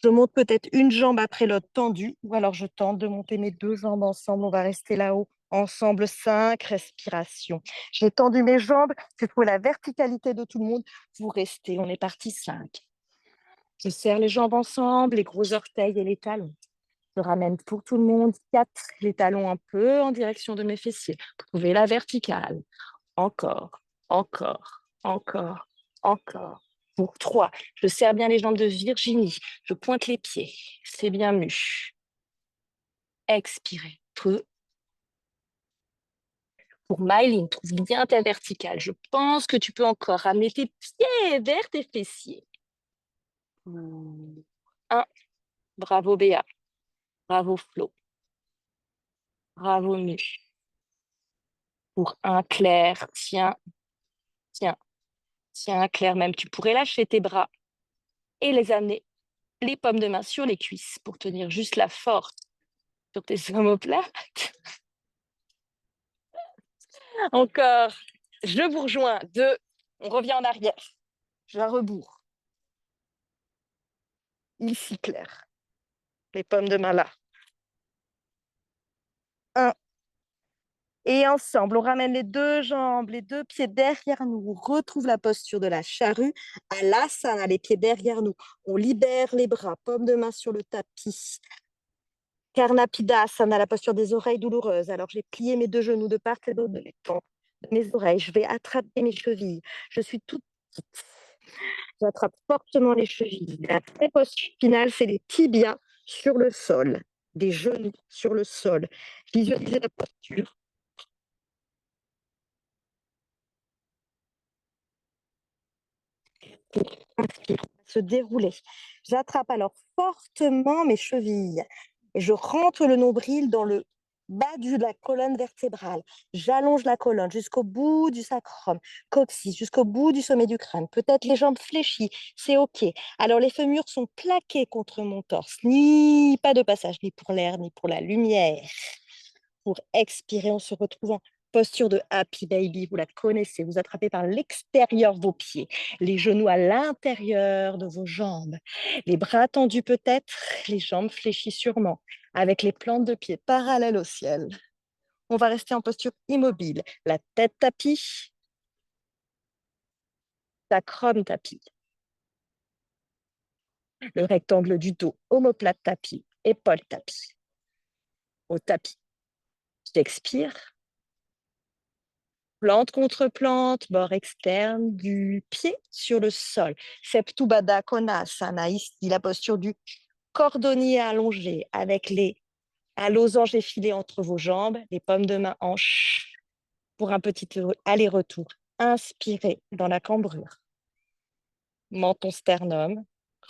Je monte peut-être une jambe après l'autre tendue, ou alors je tente de monter mes 2 jambes ensemble. On va rester là-haut. Ensemble, 5 respirations. J'ai tendu mes jambes. J'ai trouvé la verticalité de tout le monde. Vous restez. On est parti 5. Je serre les jambes ensemble, les gros orteils et les talons. Je ramène pour tout le monde 4, les talons un peu en direction de mes fessiers. Vous trouvez la verticale. Encore, encore, encore, encore. Pour 3, je serre bien les jambes de Virginie. Je pointe les pieds. C'est bien mu. Expirez. Pour Myline, trouve bien ta verticale. Je pense que tu peux encore ramener tes pieds vers tes fessiers. 1. Bravo Béa. Bravo Flo. Bravo Mu. Pour un Claire, tiens, tiens, tiens Claire, même tu pourrais lâcher tes bras et les amener les paumes de main sur les cuisses pour tenir juste la force sur tes omoplates. Encore, je vous rejoins. 2, on revient en arrière. Je la rebourre. Ici, Claire. Les paumes de main là. 1. Et ensemble, on ramène les 2 jambes, les 2 pieds derrière nous. On retrouve la posture de la charrue. À l'asana, les pieds derrière nous. On libère les bras, paumes de main sur le tapis. Karnapidasana, la posture des oreilles douloureuses. Alors, j'ai plié mes 2 genoux de part et d'autre de mes oreilles. Je vais attraper mes chevilles. Je suis toute petite. J'attrape fortement les chevilles. La posture finale, c'est les tibias sur le sol, des genoux sur le sol. Visualisez la posture. Inspire, se dérouler. J'attrape alors fortement mes chevilles et je rentre le nombril dans le bas de la colonne vertébrale. J'allonge la colonne jusqu'au bout du sacrum, coccyx, jusqu'au bout du sommet du crâne. Peut-être les jambes fléchies, c'est OK. Alors les fémurs sont plaqués contre mon torse. Ni pas de passage, ni pour l'air, ni pour la lumière. Pour expirer, on se retrouve en posture de Happy Baby. Vous la connaissez. Vous attrapez par l'extérieur vos pieds, les genoux à l'intérieur de vos jambes, les bras tendus peut-être, les jambes fléchies sûrement, avec les plantes de pied parallèles au ciel. On va rester en posture immobile. La tête tapis, sacrum tapis. Le rectangle du dos, omoplate tapis, épaule tapis. Au tapis. J'expire. Plante contre plante, bord externe du pied sur le sol. Septu Baddha Konasana, ici la posture du cordonnier allongé avec un losange effilé entre vos jambes, les paumes de main hanches pour un petit aller-retour. Inspirez dans la cambrure. Menton sternum,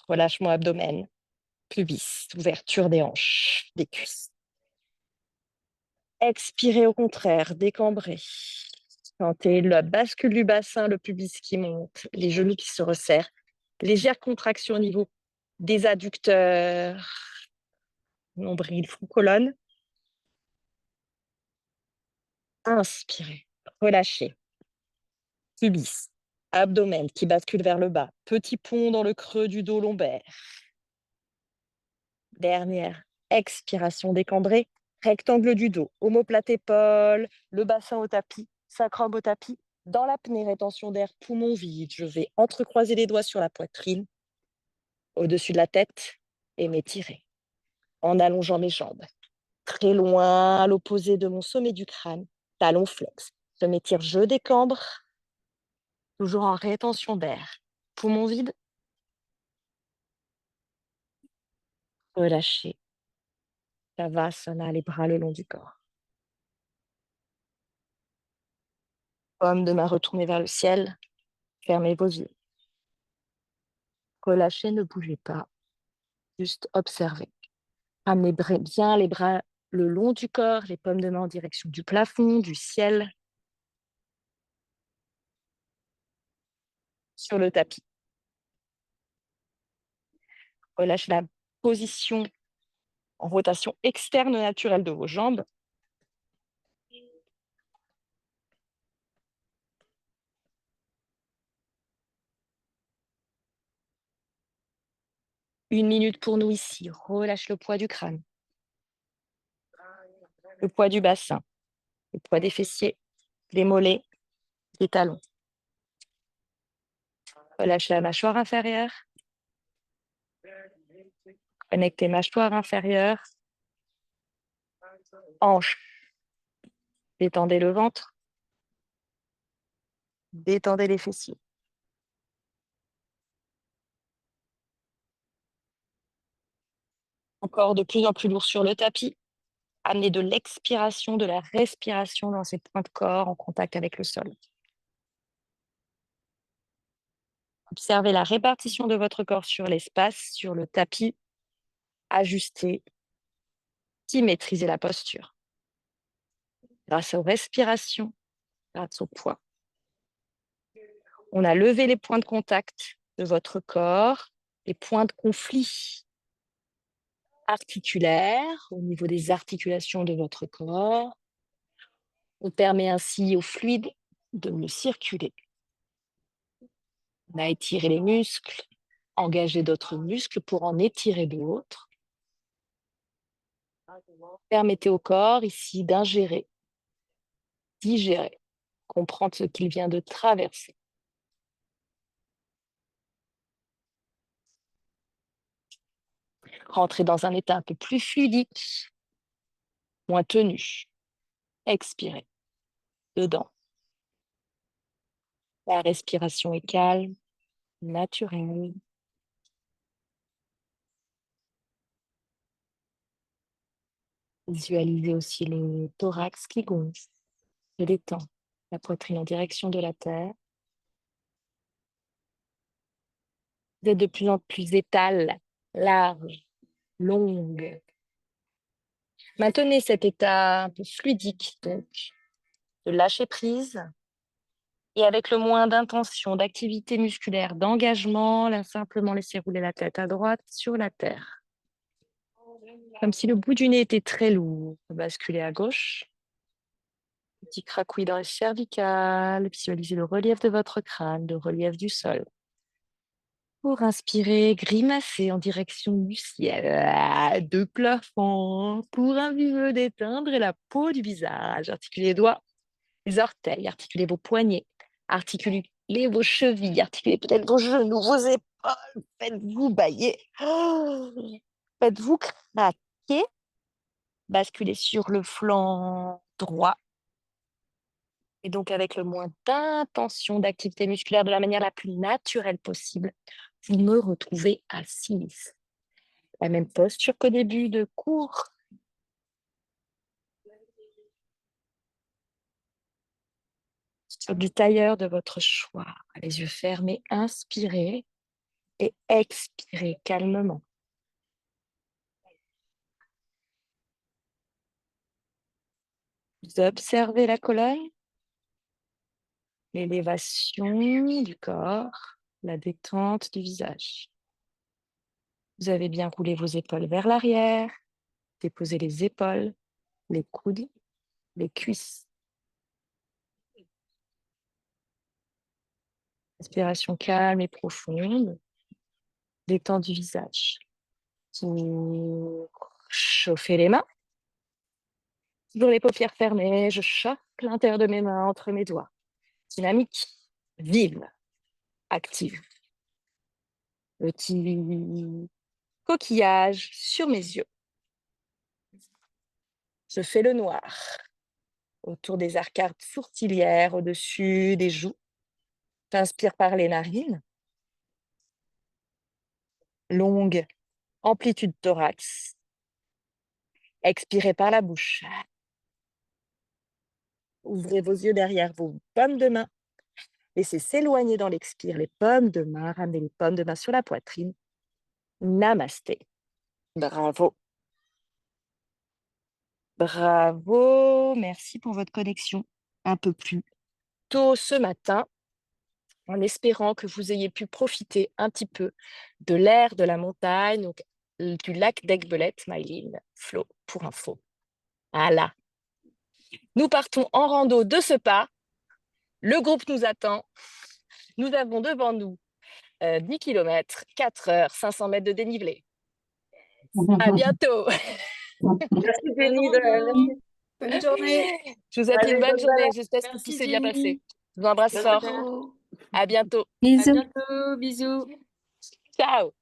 relâchement abdomen, pubis, ouverture des hanches, des cuisses. Expirez au contraire, décambrez. Sentez la bascule du bassin, le pubis qui monte, les genoux qui se resserrent. Légère contraction au niveau des adducteurs, nombril, front, colonne. Inspirez, relâchez. Pubis, abdomen qui bascule vers le bas. Petit pont dans le creux du dos lombaire. Dernière expiration décambrée. Rectangle du dos, omoplate épaule, le bassin au tapis, sacrum au tapis. Dans l'apnée, rétention d'air, poumon vide. Je vais entrecroiser les doigts sur la poitrine, au-dessus de la tête et m'étirer en allongeant mes jambes. Très loin à l'opposé de mon sommet du crâne, talon flex. Je m'étire, je décambre, toujours en rétention d'air. Poumon vide, relâchez. Savasana, les bras le long du corps. Paume de main retournée vers le ciel. Fermez vos yeux. Relâchez, ne bougez pas. Juste observez. Ramenez bien les bras le long du corps, les paumes de main en direction du plafond, du ciel. Sur le tapis. Relâchez la position en rotation externe naturelle de vos jambes. Une minute pour nous ici. Relâche le poids du crâne, le poids du bassin, le poids des fessiers, des mollets, des talons. Relâchez la mâchoire inférieure. Connectez mâchoire inférieure, hanche. Détendez le ventre. Détendez les fessiers. Encore de plus en plus lourd sur le tapis. Amenez de l'expiration, de la respiration dans ces points de corps en contact avec le sol. Observez la répartition de votre corps sur l'espace, sur le tapis. Ajustez, symétrisez la posture. Grâce aux respirations, grâce au poids. On a levé les points de contact de votre corps, les points de conflit articulaires au niveau des articulations de votre corps. On permet ainsi au fluide de mieux circuler. On a étiré les muscles, engagé d'autres muscles pour en étirer d'autres. Permettez au corps ici d'ingérer, digérer, comprendre ce qu'il vient de traverser. Rentrez dans un état un peu plus fluidique, moins tenu. Expirez dedans. La respiration est calme, naturelle. Visualisez aussi le thorax qui gonfle, se détend, la poitrine en direction de la terre. Vous êtes de plus en plus étale, large, longue. Maintenez cet état un peu fluidique, donc, de lâcher prise. Et avec le moins d'intention, d'activité musculaire, d'engagement, là, simplement laisser rouler la tête à droite sur la terre. Comme si le bout du nez était très lourd. Basculez à gauche. Petit cracouillis dans les cervicales. Visualisez le relief de votre crâne, le relief du sol. Pour inspirer, grimacez en direction du ciel, de plafond, pour un mieux détendre la peau du visage. Articulez les doigts, les orteils, articulez vos poignets, articulez vos chevilles, articulez peut-être vos genoux, vos épaules, faites-vous bailler, faites-vous craquer, basculez sur le flanc droit. Et donc, avec le moins d'intention d'activité musculaire de la manière la plus naturelle possible, vous me retrouvez assise. La même posture qu'au début de cours. Sur du tailleur de votre choix. Les yeux fermés, inspirez et expirez calmement. Vous observez la colonne, l'élévation du corps, la détente du visage. Vous avez bien roulé vos épaules vers l'arrière, déposé les épaules, les coudes, les cuisses. Inspiration calme et profonde, détente du visage. Vous chauffez les mains. Toujours les paupières fermées, je chauffe l'intérieur de mes mains entre mes doigts. Dynamique, vive, active. Petit coquillage sur mes yeux. Je fais le noir autour des arcades sourcilières, au-dessus des joues. J'inspire par les narines. Longue amplitude thorax. Expirez par la bouche. Ouvrez vos yeux derrière vos paumes de main. Laissez s'éloigner dans l'expire les paumes de main. Ramenez les paumes de main sur la poitrine. Namasté. Bravo. Bravo. Merci pour votre connexion un peu plus tôt ce matin, en espérant que vous ayez pu profiter un petit peu de l'air de la montagne, donc du lac d'Aiguebelette, Maïline, Flo, pour info. Voilà. Nous partons en rando de ce pas. Le groupe nous attend. Nous avons devant nous 10 km, 4 heures, 500 mètres de dénivelé. À bientôt. Merci Bonne Jenny. rando. Bonne journée. Je vous souhaite une Allez, bonne bonne journée. J'espère que tout Merci s'est bien passé. Jenny. Je vous embrasse Merci. fort. Ciao. À bientôt. À Bisous. bientôt. Bisous. Ciao.